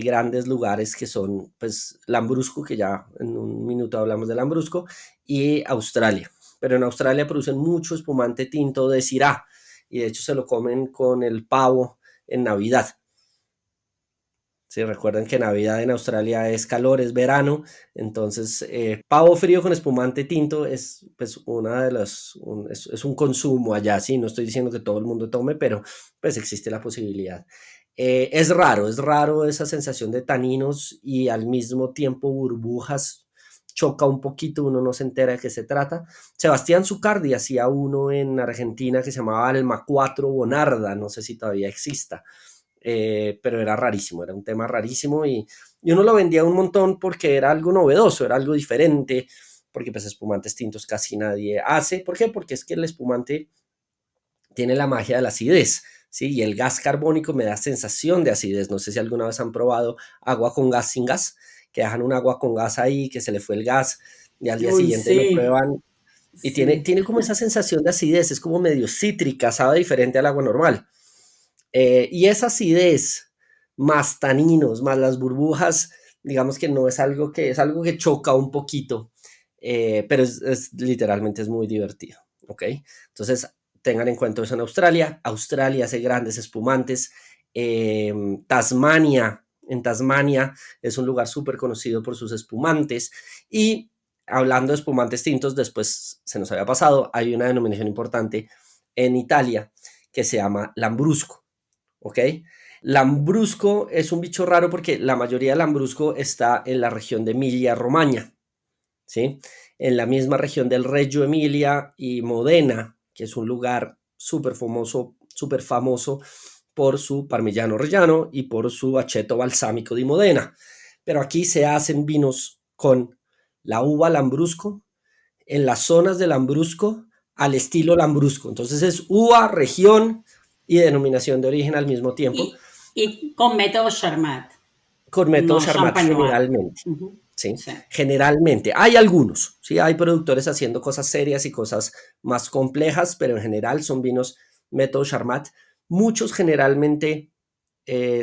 grandes lugares que son, pues, Lambrusco, que ya en un minuto hablamos de Lambrusco, y Australia. Pero en Australia producen mucho espumante tinto de Syrah, y de hecho se lo comen con el pavo en Navidad. Sí, recuerden que Navidad en Australia es calor, es verano, entonces pavo frío con espumante tinto es pues una de es un consumo allá, sí, no estoy diciendo que todo el mundo tome, pero pues existe la posibilidad. Es raro esa sensación de taninos y al mismo tiempo burbujas, choca un poquito, uno no se entera de qué se trata. Sebastián Zucardi hacía uno en Argentina que se llamaba Alma 4 Bonarda, no sé si todavía exista, pero era rarísimo, era un tema rarísimo y uno lo vendía un montón porque era algo novedoso, era algo diferente, porque pues espumantes tintos casi nadie hace. ¿Por qué? Porque es que el espumante tiene la magia de la acidez, ¿sí? Y el gas carbónico me da sensación de acidez. No sé si alguna vez han probado agua con gas sin gas, que dejan un agua con gas ahí, que se le fue el gas y al día Uy, siguiente lo sí, prueban y sí. tiene como esa sensación de acidez, es como medio cítrica, sabe diferente al agua normal. Y esa acidez, más taninos, más las burbujas, digamos que no es algo que, es algo que choca un poquito, pero literalmente es muy divertido, ¿ok? Entonces, tengan en cuenta eso en Australia. Australia hace grandes espumantes. Tasmania, en Tasmania es un lugar súper conocido por sus espumantes. Y hablando de espumantes tintos, después se nos había pasado, hay una denominación importante en Italia que se llama Lambrusco. ¿Ok? Lambrusco es un bicho raro porque la mayoría de Lambrusco está en la región de Emilia-Romagna, ¿sí? En la misma región del Reggio Emilia y Modena, que es un lugar súper famoso por su parmigiano reggiano y por su aceto balsámico di Modena. Pero aquí se hacen vinos con la uva Lambrusco. En las zonas de Lambrusco al estilo Lambrusco. Entonces es uva, región y denominación de origen al mismo tiempo, Y con método Charmat, con método no Charmat Champenois. generalmente. Ujú. ¿Sí? Sí. Generalmente. Hay algunos, ¿sí? Hay productores haciendo cosas serias y cosas más complejas, pero en general son vinos método Charmat. Muchos generalmente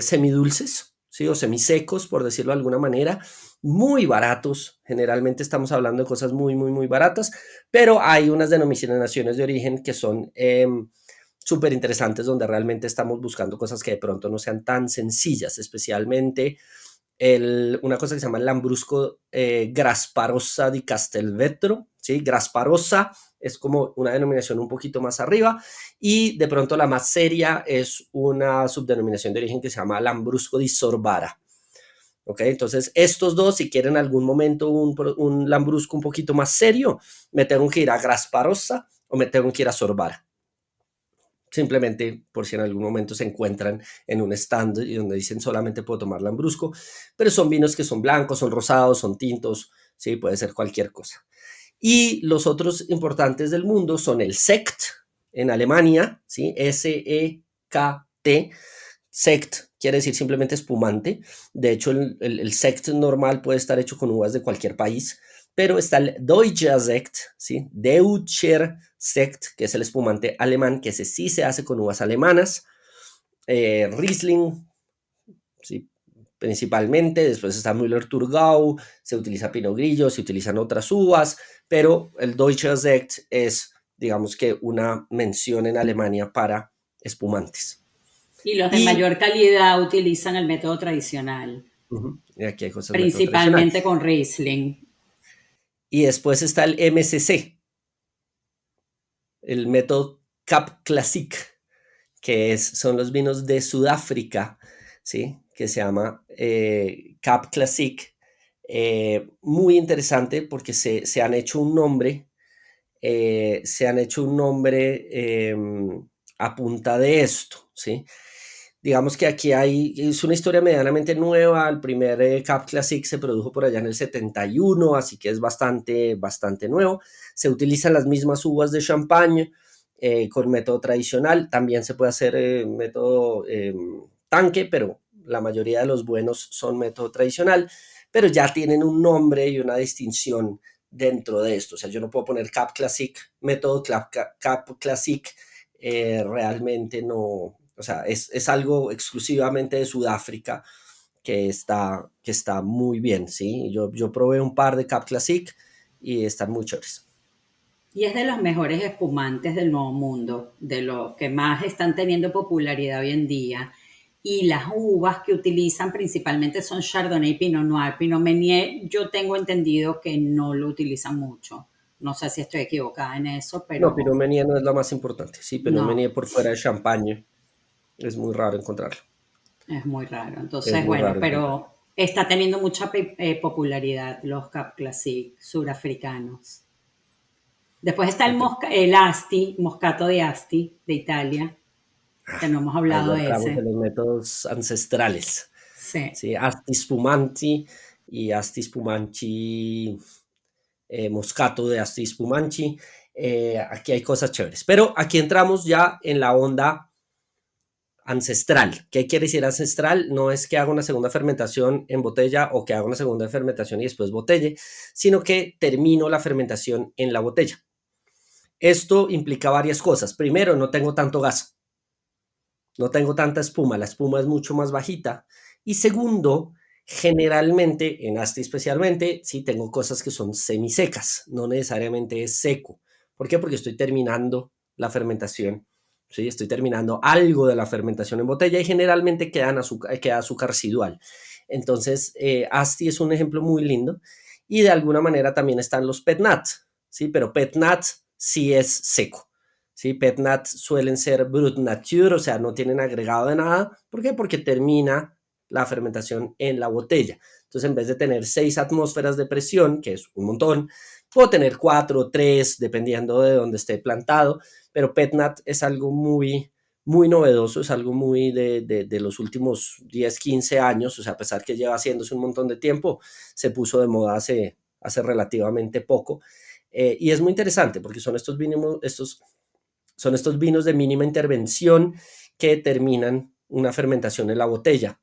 semidulces, ¿sí? O semisecos, por decirlo de alguna manera, muy baratos. Generalmente estamos hablando de cosas muy, muy, muy baratas, pero hay unas denominaciones de origen que son súper interesantes, donde realmente estamos buscando cosas que de pronto no sean tan sencillas, especialmente una cosa que se llama el Lambrusco Grasparosa di Castelvetro, ¿sí? Grasparosa es como una denominación un poquito más arriba, y de pronto la más seria es una subdenominación de origen que se llama Lambrusco di Sorbara. ¿Ok? Entonces, estos dos, si quieren algún momento un Lambrusco un poquito más serio, me tengo que ir a Grasparosa o me tengo que ir a Sorbara. Simplemente por si en algún momento se encuentran en un stand y donde dicen solamente puedo tomar Lambrusco, pero son vinos que son blancos, son rosados, son tintos, sí, puede ser cualquier cosa. Y los otros importantes del mundo son el Sekt en Alemania, ¿sí? Sekt. Sekt quiere decir simplemente espumante. De hecho, el Sekt normal puede estar hecho con uvas de cualquier país, pero está el Deutscher Sekt, ¿sí? Deutscher Sekt, que es el espumante alemán, que ese sí se hace con uvas alemanas. Riesling, ¿sí? Principalmente, después está Müller-Thurgau, se utiliza Pinot Grillo, se utilizan otras uvas, pero el Deutscher Sekt es, digamos que una mención en Alemania para espumantes. Y los de Y, mayor calidad utilizan el método tradicional, y aquí hay cosas del método tradicional. principalmente con Riesling. Y después está el MCC, el método Cap Classic, que son los vinos de Sudáfrica, ¿sí? Que se llama Cap Classic. Muy interesante porque se han hecho un nombre, a punta de esto, ¿sí? Digamos que aquí es una historia medianamente nueva. El primer Cap Classic se produjo por allá en el 71, así que es bastante, bastante nuevo. Se utilizan las mismas uvas de champagne con método tradicional. También se puede hacer método tanque, pero la mayoría de los buenos son método tradicional, pero ya tienen un nombre y una distinción dentro de esto. O sea, yo no puedo poner Cap Classic, método Cap Classic, realmente no, o sea, es algo exclusivamente de Sudáfrica que está muy bien, ¿sí? Yo probé un par de Cap Classic y están muy chéveres. Y es de los mejores espumantes del Nuevo Mundo, de los que más están teniendo popularidad hoy en día. Y las uvas que utilizan principalmente son Chardonnay y Pinot Noir. Pinot Meunier yo tengo entendido que no lo utilizan mucho. No sé si estoy equivocada en eso, No, Pinot pero Meunier no es lo más importante, sí, Pinot no, Meunier por fuera de Champagne es muy raro encontrarlo, es muy raro. es Entonces, muy bueno, raro encontrarlo. pero está teniendo mucha popularidad los Cap Classic surafricanos. Después está Ok. el Asti, Moscato de Asti, de Italia, que no hemos Ahí hablado ya de entramos en ese. los métodos ancestrales, Sí. ¿sí? Asti Spumanti y Asti Spumanti Moscato de Asti Spumanti. Aquí hay cosas chéveres, pero aquí entramos ya en la onda ancestral. ¿Qué quiere decir ancestral? No es que haga una segunda fermentación en botella o que haga una segunda fermentación y después botelle, sino que termino la fermentación en la botella. Esto implica varias cosas. Primero, no tengo tanto gas, no tengo tanta espuma, la espuma es mucho más bajita. Y segundo, generalmente, en Asti especialmente, sí tengo cosas que son semisecas, no necesariamente es seco. ¿Por qué? Porque estoy terminando la fermentación, ¿sí? Estoy terminando algo de la fermentación en botella y generalmente queda azúcar residual. Entonces, Asti es un ejemplo muy lindo y de alguna manera también están los Pet Nat, ¿sí? Pero Pet Nat sí es seco. ¿Sí? Pet Nat suelen ser brut nature, o sea, no tienen agregado de nada. ¿Por qué? Porque termina la fermentación en la botella. Entonces, en vez de tener 6 atmósferas de presión, que es un montón, puedo tener 4 o 3, dependiendo de dónde esté plantado, pero Pet Nat es algo muy, muy novedoso, es algo muy de los últimos 10, 15 años, o sea, a pesar que lleva haciéndose un montón de tiempo, se puso de moda hace relativamente poco. Y es muy interesante porque son estos vinos de mínima intervención que terminan una fermentación en la botella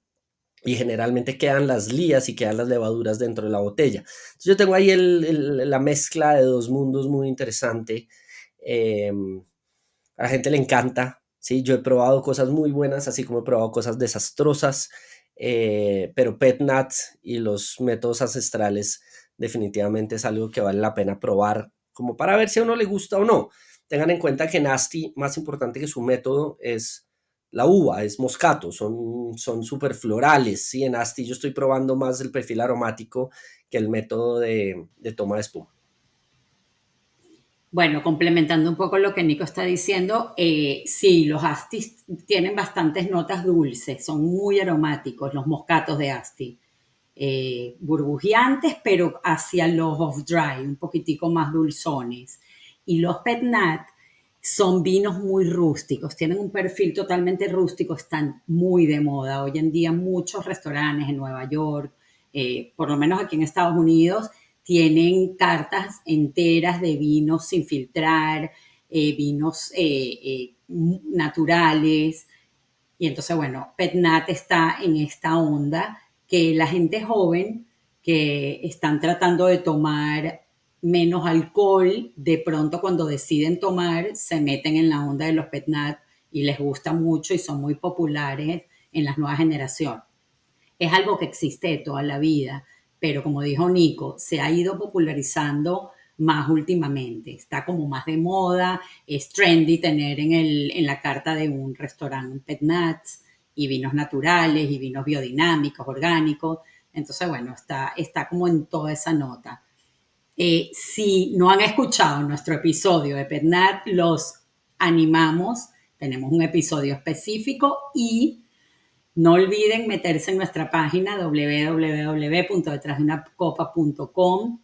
y generalmente quedan las lías y quedan las levaduras dentro de la botella. Entonces yo tengo ahí la mezcla de dos mundos muy interesante. Eh, a la gente le encanta, ¿sí? Yo he probado cosas muy buenas, así como he probado cosas desastrosas, pero PetNat y los métodos ancestrales definitivamente es algo que vale la pena probar, como para ver si a uno le gusta o no. Tengan en cuenta que Nasty, más importante que su método, es la uva, es moscato, son súper florales, ¿sí? En Asti yo estoy probando más el perfil aromático que el método de toma de espuma. Bueno, complementando un poco lo que Nico está diciendo, sí, los Astis tienen bastantes notas dulces, son muy aromáticos los moscatos de Asti. Burbujeantes, pero hacia los off-dry, un poquitico más dulzones. Y los Pet Nat son vinos muy rústicos, tienen un perfil totalmente rústico, están muy de moda. Hoy en día muchos restaurantes en Nueva York, por lo menos aquí en Estados Unidos, tienen cartas enteras de vinos sin filtrar, vinos naturales. Y entonces, bueno, PetNat está en esta onda que la gente joven que están tratando de tomar menos alcohol, de pronto cuando deciden tomar, se meten en la onda de los PetNat y les gusta mucho y son muy populares en las nuevas generaciones. Es algo que existe de toda la vida, pero como dijo Nico, se ha ido popularizando más últimamente. Está como más de moda, es trendy tener en la carta de un restaurante Pet Nuts y vinos naturales y vinos biodinámicos, orgánicos. Entonces, bueno, está como en toda esa nota. Si no han escuchado nuestro episodio de PetNat, los animamos. Tenemos un episodio específico y no olviden meterse en nuestra página www.detrasdeunacopa.com.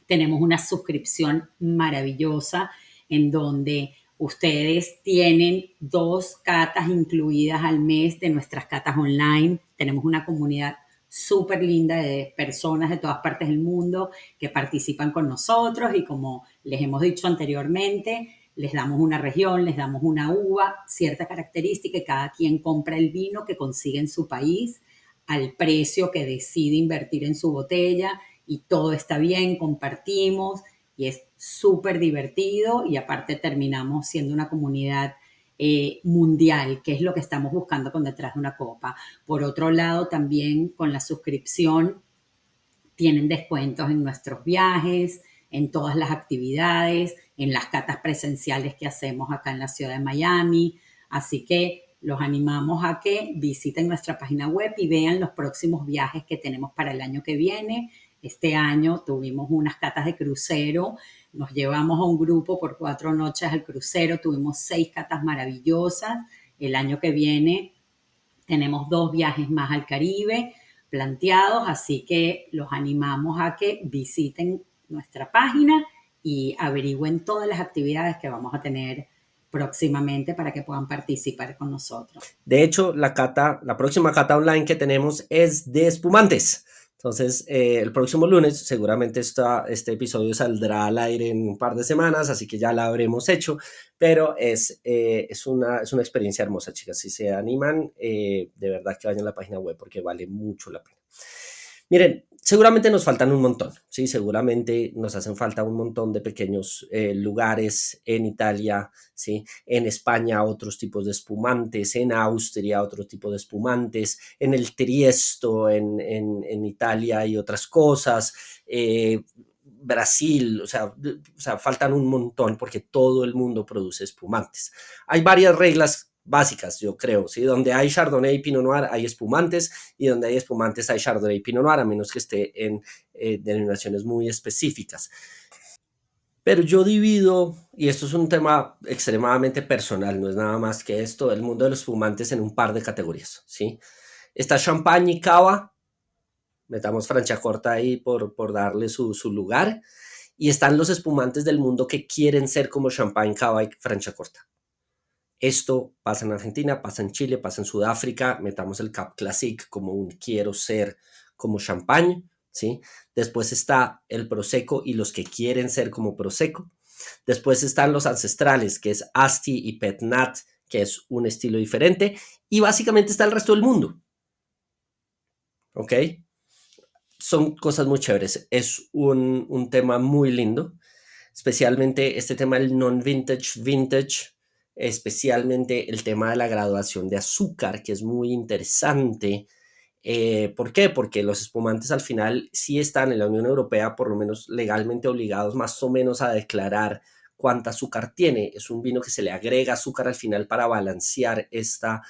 Tenemos una suscripción maravillosa en donde ustedes tienen 2 catas incluidas al mes de nuestras catas online. Tenemos una comunidad súper linda de personas de todas partes del mundo que participan con nosotros y como les hemos dicho anteriormente, les damos una región, les damos una uva, cierta característica y cada quien compra el vino que consigue en su país al precio que decide invertir en su botella y todo está bien, compartimos y es súper divertido y aparte terminamos siendo una comunidad mundial, que es lo que estamos buscando con Detrás de una Copa. Por otro lado, también con la suscripción tienen descuentos en nuestros viajes, en todas las actividades, en las catas presenciales que hacemos acá en la ciudad de Miami. Así que los animamos a que visiten nuestra página web y vean los próximos viajes que tenemos para el año que viene. Este año tuvimos unas catas de crucero, nos llevamos a un grupo por 4 noches al crucero, tuvimos 6 catas maravillosas. El año que viene tenemos 2 viajes más al Caribe planteados, así que los animamos a que visiten nuestra página y averigüen todas las actividades que vamos a tener próximamente para que puedan participar con nosotros. De hecho, la próxima cata online que tenemos es de espumantes. Entonces, el próximo lunes seguramente este episodio saldrá al aire en un par de semanas, así que ya la habremos hecho, pero es una experiencia hermosa, chicas. Si se animan, de verdad que vayan a la página web porque vale mucho la pena. Miren, seguramente nos faltan un montón, ¿sí? Seguramente nos hacen falta un montón de pequeños lugares en Italia, ¿sí? En España otros tipos de espumantes, en Austria otros tipos de espumantes, en el Triesto, en Italia hay otras cosas, Brasil, o sea, faltan un montón porque todo el mundo produce espumantes. Hay varias reglas básicas, yo creo, ¿sí? Donde hay Chardonnay y Pinot Noir hay espumantes y donde hay espumantes hay Chardonnay y Pinot Noir, a menos que esté en denominaciones muy específicas. Pero yo divido, y esto es un tema extremadamente personal, no es nada más que esto, el mundo de los espumantes en un par de categorías, ¿sí? Está champán y cava, metamos Franciacorta ahí por darle su lugar, y están los espumantes del mundo que quieren ser como champán, cava y Franciacorta. Esto pasa en Argentina, pasa en Chile, pasa en Sudáfrica, metamos el Cap Classic como un quiero ser como champagne, ¿sí? Después está el Prosecco y los que quieren ser como Prosecco. Después están los ancestrales, que es Asti y Pet Nat, que es un estilo diferente. Y básicamente está el resto del mundo, ¿ok? Son cosas muy chéveres. Es un tema muy lindo, especialmente este tema del non-vintage, vintage, especialmente el tema de la graduación de azúcar, que es muy interesante. ¿Por qué? Porque los espumantes al final sí están en la Unión Europea, por lo menos legalmente obligados más o menos a declarar cuánta azúcar tiene. Es un vino que se le agrega azúcar al final para balancear esta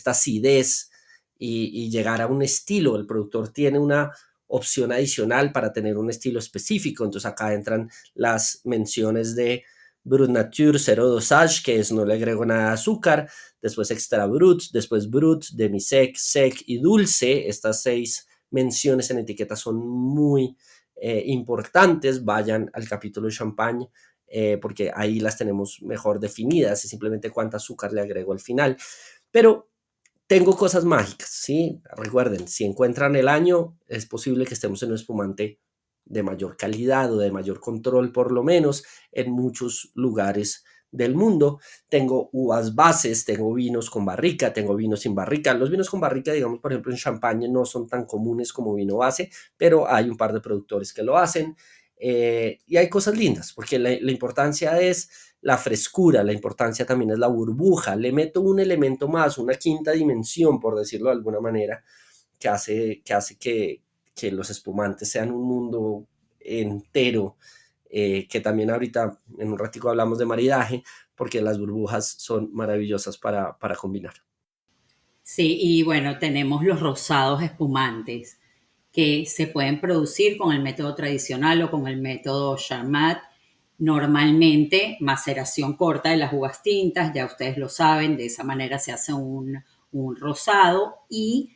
acidez y llegar a un estilo. El productor tiene una opción adicional para tener un estilo específico. Entonces acá entran las menciones de Brut Nature, Cero Dosage, que es no le agrego nada de azúcar, después Extra Brut, después Brut, Demi-Sec, Sec y Dulce. Estas 6 menciones en etiqueta son muy importantes. Vayan al capítulo de champagne porque ahí las tenemos mejor definidas y simplemente cuánta azúcar le agrego al final. Pero tengo cosas mágicas, ¿sí? Recuerden, si encuentran el año, es posible que estemos en un espumante de mayor calidad o de mayor control, por lo menos, en muchos lugares del mundo. Tengo uvas bases, tengo vinos con barrica, tengo vinos sin barrica. Los vinos con barrica, digamos, por ejemplo, en champagne no son tan comunes como vino base, pero hay un par de productores que lo hacen. Y hay cosas lindas, porque la importancia es la frescura, la importancia también es la burbuja. Le meto un elemento más, una quinta dimensión, por decirlo de alguna manera, que los espumantes sean un mundo entero, que también ahorita en un ratico hablamos de maridaje, porque las burbujas son maravillosas para combinar. Sí, y bueno, tenemos los rosados espumantes que se pueden producir con el método tradicional o con el método Charmat. Normalmente, maceración corta de las uvas tintas, ya ustedes lo saben, de esa manera se hace un rosado. Y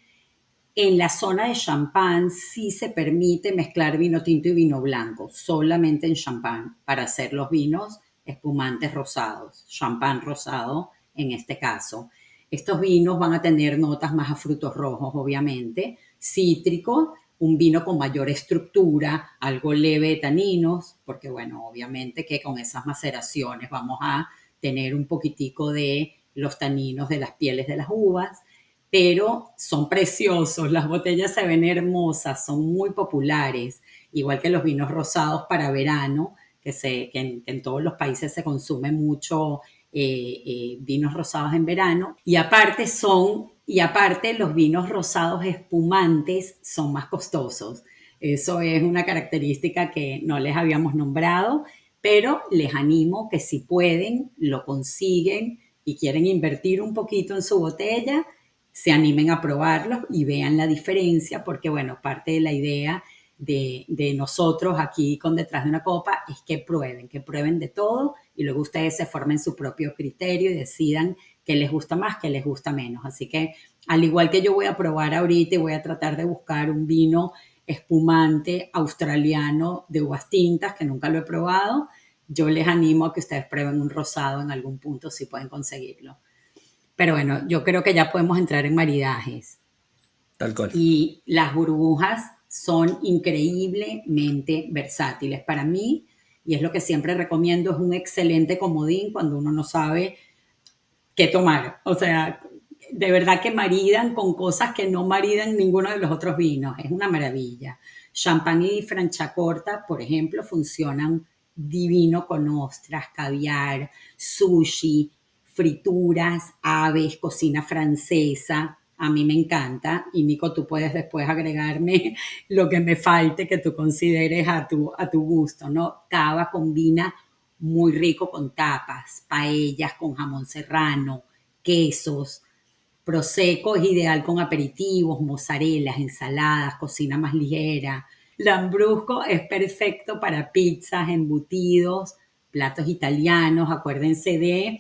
en la zona de champán sí se permite mezclar vino tinto y vino blanco, solamente en champán, para hacer los vinos espumantes rosados, champán rosado en este caso. Estos vinos van a tener notas más a frutos rojos, obviamente, cítrico, un vino con mayor estructura, algo leve de taninos, porque bueno, obviamente que con esas maceraciones vamos a tener un poquitico de los taninos de las pieles de las uvas, pero son preciosos, las botellas se ven hermosas, son muy populares, igual que los vinos rosados para verano, que en todos los países se consume mucho vinos rosados en verano, y aparte los vinos rosados espumantes son más costosos. Eso es una característica que no les habíamos nombrado, pero les animo que si pueden, lo consiguen y quieren invertir un poquito en su botella, se animen a probarlos y vean la diferencia, porque bueno, parte de la idea de nosotros aquí con Detrás de una Copa es que prueben de todo y luego ustedes se formen su propio criterio y decidan qué les gusta más, qué les gusta menos. Así que al igual que yo voy a probar ahorita y voy a tratar de buscar un vino espumante australiano de uvas tintas, que nunca lo he probado, yo les animo a que ustedes prueben un rosado en algún punto si pueden conseguirlo. Pero bueno, yo creo que ya podemos entrar en maridajes. Tal cual. Y las burbujas son increíblemente versátiles para mí, y es lo que siempre recomiendo, es un excelente comodín cuando uno no sabe qué tomar. O sea, de verdad que maridan con cosas que no maridan ninguno de los otros vinos. Es una maravilla. Champán y Franciacorta, por ejemplo, funcionan divino con ostras, caviar, sushi, frituras, aves, cocina francesa. A mí me encanta. Y Nico, tú puedes después agregarme lo que me falte que tú consideres a tu gusto, ¿no? Cava combina muy rico con tapas, paellas con jamón serrano, quesos. Prosecco es ideal con aperitivos, mozzarelas, ensaladas, cocina más ligera. Lambrusco es perfecto para pizzas, embutidos, platos italianos. Acuérdense de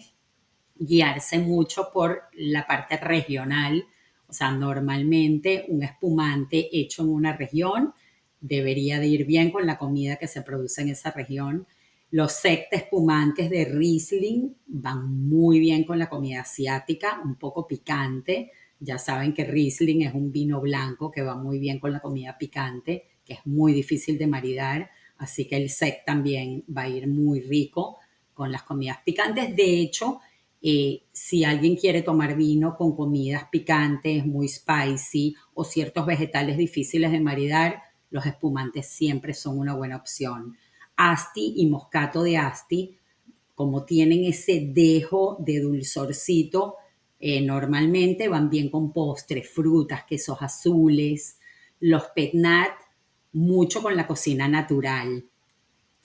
guiarse mucho por la parte regional. O sea, normalmente un espumante hecho en una región debería de ir bien con la comida que se produce en esa región. Los sect espumantes de Riesling van muy bien con la comida asiática, un poco picante. Ya saben que Riesling es un vino blanco que va muy bien con la comida picante, que es muy difícil de maridar, así que el sec también va a ir muy rico con las comidas picantes. De hecho, si alguien quiere tomar vino con comidas picantes, muy spicy o ciertos vegetales difíciles de maridar, los espumantes siempre son una buena opción. Asti y moscato de Asti, como tienen ese dejo de dulzorcito, normalmente van bien con postres, frutas, quesos azules. Los petnat, mucho con la cocina natural,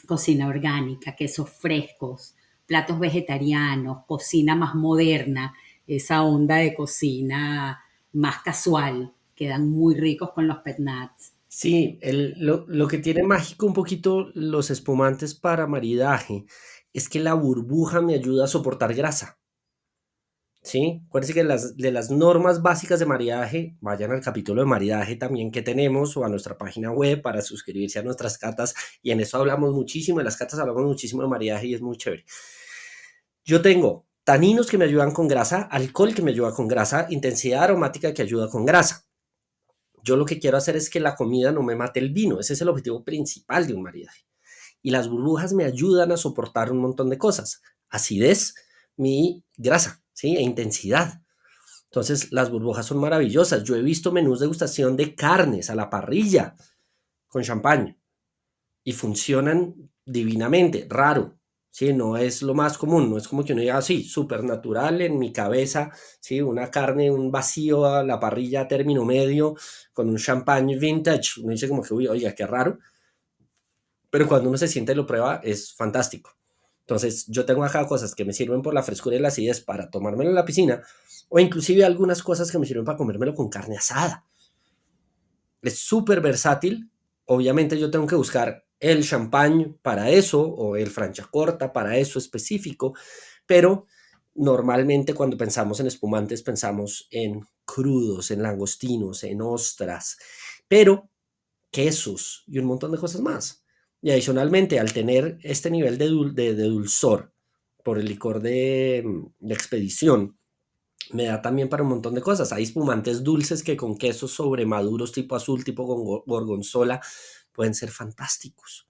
cocina orgánica, quesos frescos, platos vegetarianos, cocina más moderna, esa onda de cocina más casual. Quedan muy ricos con los petnats. Sí, lo que tiene mágico un poquito los espumantes para maridaje es que la burbuja me ayuda a soportar grasa. ¿Sí? Acuérdense que de las normas básicas de maridaje, vayan al capítulo de maridaje también que tenemos o a nuestra página web para suscribirse a nuestras catas y en eso hablamos muchísimo, en las catas hablamos muchísimo de maridaje y es muy chévere. Yo tengo taninos que me ayudan con grasa, alcohol que me ayuda con grasa, intensidad aromática que ayuda con grasa. Yo lo que quiero hacer es que la comida no me mate el vino, ese es el objetivo principal de un maridaje. Y las burbujas me ayudan a soportar un montón de cosas, acidez, mi grasa, ¿sí? E intensidad. Entonces, las burbujas son maravillosas. Yo he visto menús de degustación de carnes a la parrilla con champán y funcionan divinamente. Raro, ¿sí? No es lo más común. No es como que uno diga así, súper natural en mi cabeza, ¿sí? Una carne, un vacío a la parrilla a término medio con un champán vintage. Uno dice como que, uy, oiga, qué raro. Pero cuando uno se siente y lo prueba, es fantástico. Entonces, yo tengo acá cosas que me sirven por la frescura y la acidez para tomármelo en la piscina, o inclusive algunas cosas que me sirven para comérmelo con carne asada. Es súper versátil. Obviamente yo tengo que buscar el champán para eso, o el Franciacorta para eso específico, pero normalmente cuando pensamos en espumantes pensamos en crudos, en langostinos, en ostras, pero quesos y un montón de cosas más. Y adicionalmente, al tener este nivel de dulzor por el licor de expedición, me da también para un montón de cosas. Hay espumantes dulces que con quesos sobremaduros tipo azul, tipo con gorgonzola, pueden ser fantásticos.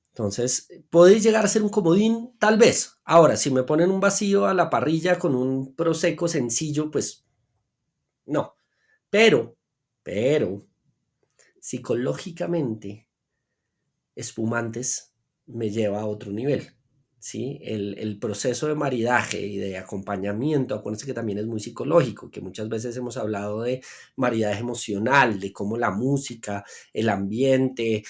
Entonces, ¿podéis llegar a ser un comodín? Tal vez. Ahora, si me ponen un vacío a la parrilla con un prosecco sencillo, pues no. Pero, pero, psicológicamente, espumantes me lleva a otro nivel, ¿sí? El proceso de maridaje y de acompañamiento, acuérdense que también es muy psicológico, que muchas veces hemos hablado de maridaje emocional, de cómo la música, el ambiente,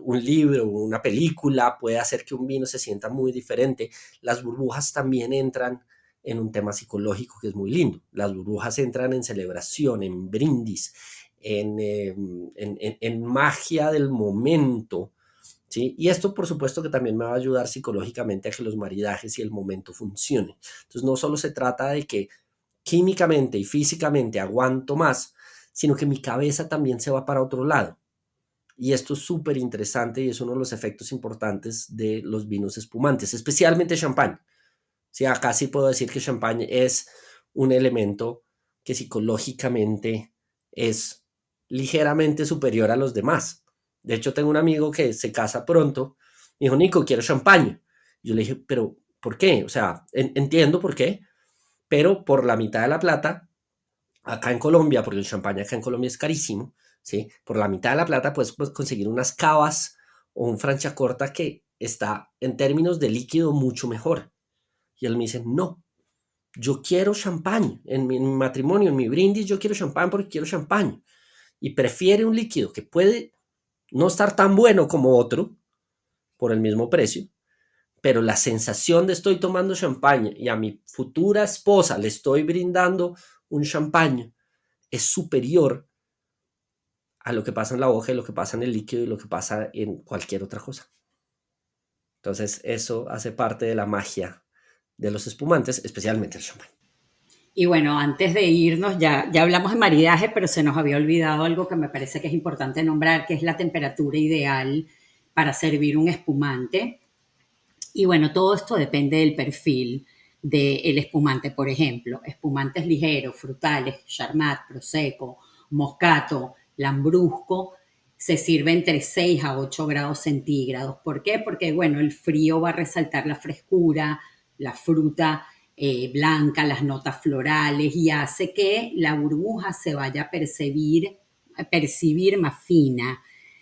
un libro, una película puede hacer que un vino se sienta muy diferente. Las burbujas también entran en un tema psicológico que es muy lindo. Las burbujas entran en celebración, en brindis, en magia del momento, ¿sí? Y esto, por supuesto, que también me va a ayudar psicológicamente a que los maridajes y el momento funcionen. Entonces, no solo se trata de que químicamente y físicamente aguanto más, sino que mi cabeza también se va para otro lado. Y esto es súper interesante y es uno de los efectos importantes de los vinos espumantes, especialmente champán. Sí, acá sí puedo decir que champán es un elemento que psicológicamente es ligeramente superior a los demás. De hecho, tengo un amigo que se casa pronto. Me dijo, Nico, quiero champaña. Yo le dije, pero ¿por qué? O sea, entiendo por qué, pero por la mitad de la plata, acá en Colombia, porque el champaña acá en Colombia es carísimo, ¿sí? Por la mitad de la plata puedes conseguir unas cavas o un Franciacorta que está en términos de líquido mucho mejor. Y él me dice, no, yo quiero champán. En mi matrimonio, en mi brindis, yo quiero champán porque quiero champán. Y prefiere un líquido que puede no estar tan bueno como otro por el mismo precio, pero la sensación de estoy tomando champán y a mi futura esposa le estoy brindando un champán es superior a lo que pasa en la hoja y lo que pasa en el líquido y lo que pasa en cualquier otra cosa. Entonces eso hace parte de la magia de los espumantes, especialmente el champán. Y bueno, antes de irnos, ya hablamos de maridaje, pero se nos había olvidado algo que me parece que es importante nombrar, que es la temperatura ideal para servir un espumante. Y bueno, todo esto depende del perfil del espumante. Por ejemplo, espumantes ligeros, frutales, charmat, prosecco, moscato lambrusco, se sirve entre 6 a 8 grados centígrados. ¿Por qué? Porque, bueno, el frío va a resaltar la frescura, la fruta blanca, las notas florales y hace que la burbuja se vaya a percibir más fina.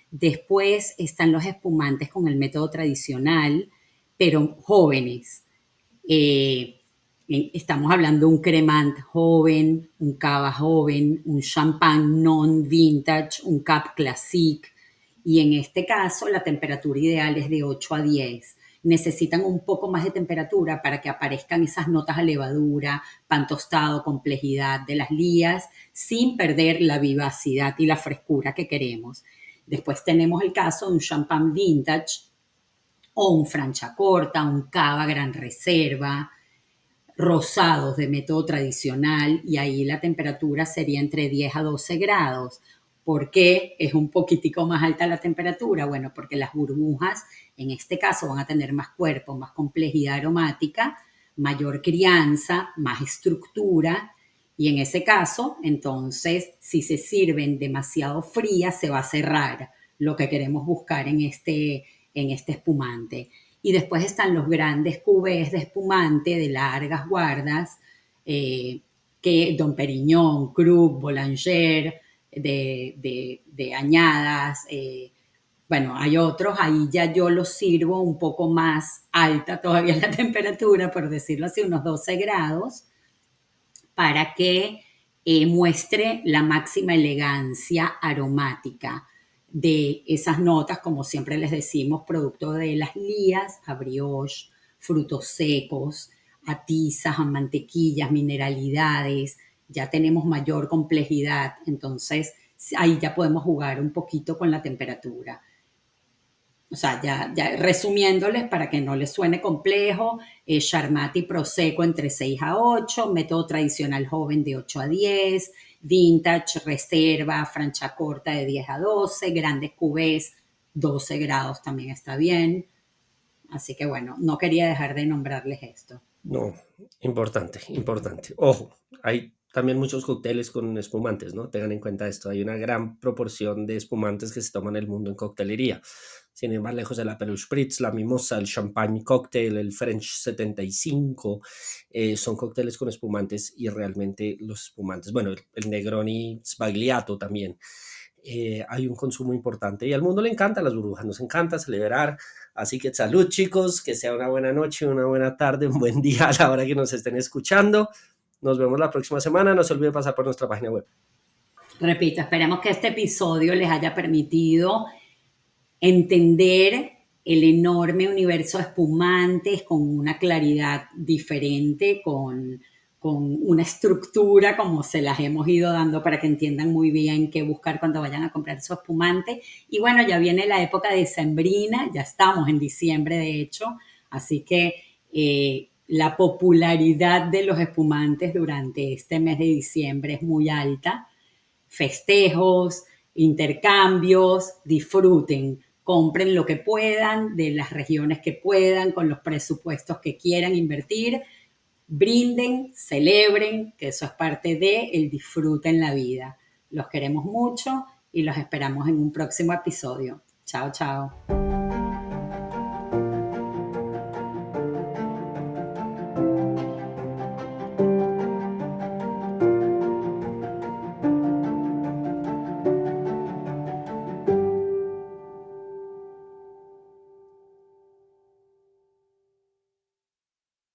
Después están los espumantes con el método tradicional, pero jóvenes. Eh, Estamos hablando de un cremant joven, un cava joven, un champán non-vintage, un cap classique. Y en este caso la temperatura ideal es de 8 a 10. Necesitan un poco más de temperatura para que aparezcan esas notas a levadura, pan tostado, complejidad de las lías, sin perder la vivacidad y la frescura que queremos. Después tenemos el caso de un champán vintage o un Franciacorta, un cava gran reserva, rosados de método tradicional y ahí la temperatura sería entre 10 a 12 grados. ¿Por qué es un poquitico más alta la temperatura? Bueno, porque las burbujas en este caso van a tener más cuerpo, más complejidad aromática, mayor crianza, más estructura y en ese caso, entonces, si se sirven demasiado frías, se va a cerrar lo que queremos buscar en este espumante. Y después están los grandes cubés de espumante de largas guardas, eh, que Dom Perignon, Krug, Boulanger, de añadas. Bueno, hay otros, ahí ya yo los sirvo un poco más alta todavía la temperatura, por decirlo así, unos 12 grados, para que muestre la máxima elegancia aromática de esas notas, como siempre les decimos, producto de las lías, a brioche, frutos secos, a tizas, a mantequillas, mineralidades, ya tenemos mayor complejidad, entonces ahí ya podemos jugar un poquito con la temperatura. O sea, ya resumiéndoles para que no les suene complejo, Charmati Prosecco entre 6 a 8, método tradicional joven de 8 a 10, vintage, reserva, Franciacorta de 10 a 12, grandes cuvées, 12 grados también está bien. Así que bueno, no quería dejar de nombrarles esto. No, importante, importante. Ojo, hay también muchos cócteles con espumantes, ¿no? Tengan en cuenta esto, hay una gran proporción de espumantes que se toman en el mundo en coctelería. Sin ir más lejos, el Aperol Spritz, la Mimosa, el Champagne Cocktail, el French 75, son cócteles con espumantes y realmente los espumantes, bueno, el Negroni Sbagliato también. Hay un consumo importante y al mundo le encantan las burbujas, nos encanta celebrar. Así que salud, chicos, que sea una buena noche, una buena tarde, un buen día a la hora que nos estén escuchando. Nos vemos la próxima semana. No se olviden pasar por nuestra página web. Repito, esperemos que este episodio les haya permitido entender el enorme universo de espumantes con una claridad diferente, con una estructura como se las hemos ido dando para que entiendan muy bien qué buscar cuando vayan a comprar su espumante. Y bueno, ya viene la época decembrina, ya estamos en diciembre de hecho, así que la popularidad de los espumantes durante este mes de diciembre es muy alta. Festejos, intercambios, disfruten, compren lo que puedan de las regiones que puedan, con los presupuestos que quieran invertir, brinden, celebren, que eso es parte de el disfrute en la vida. Los queremos mucho y los esperamos en un próximo episodio. Chao, chao.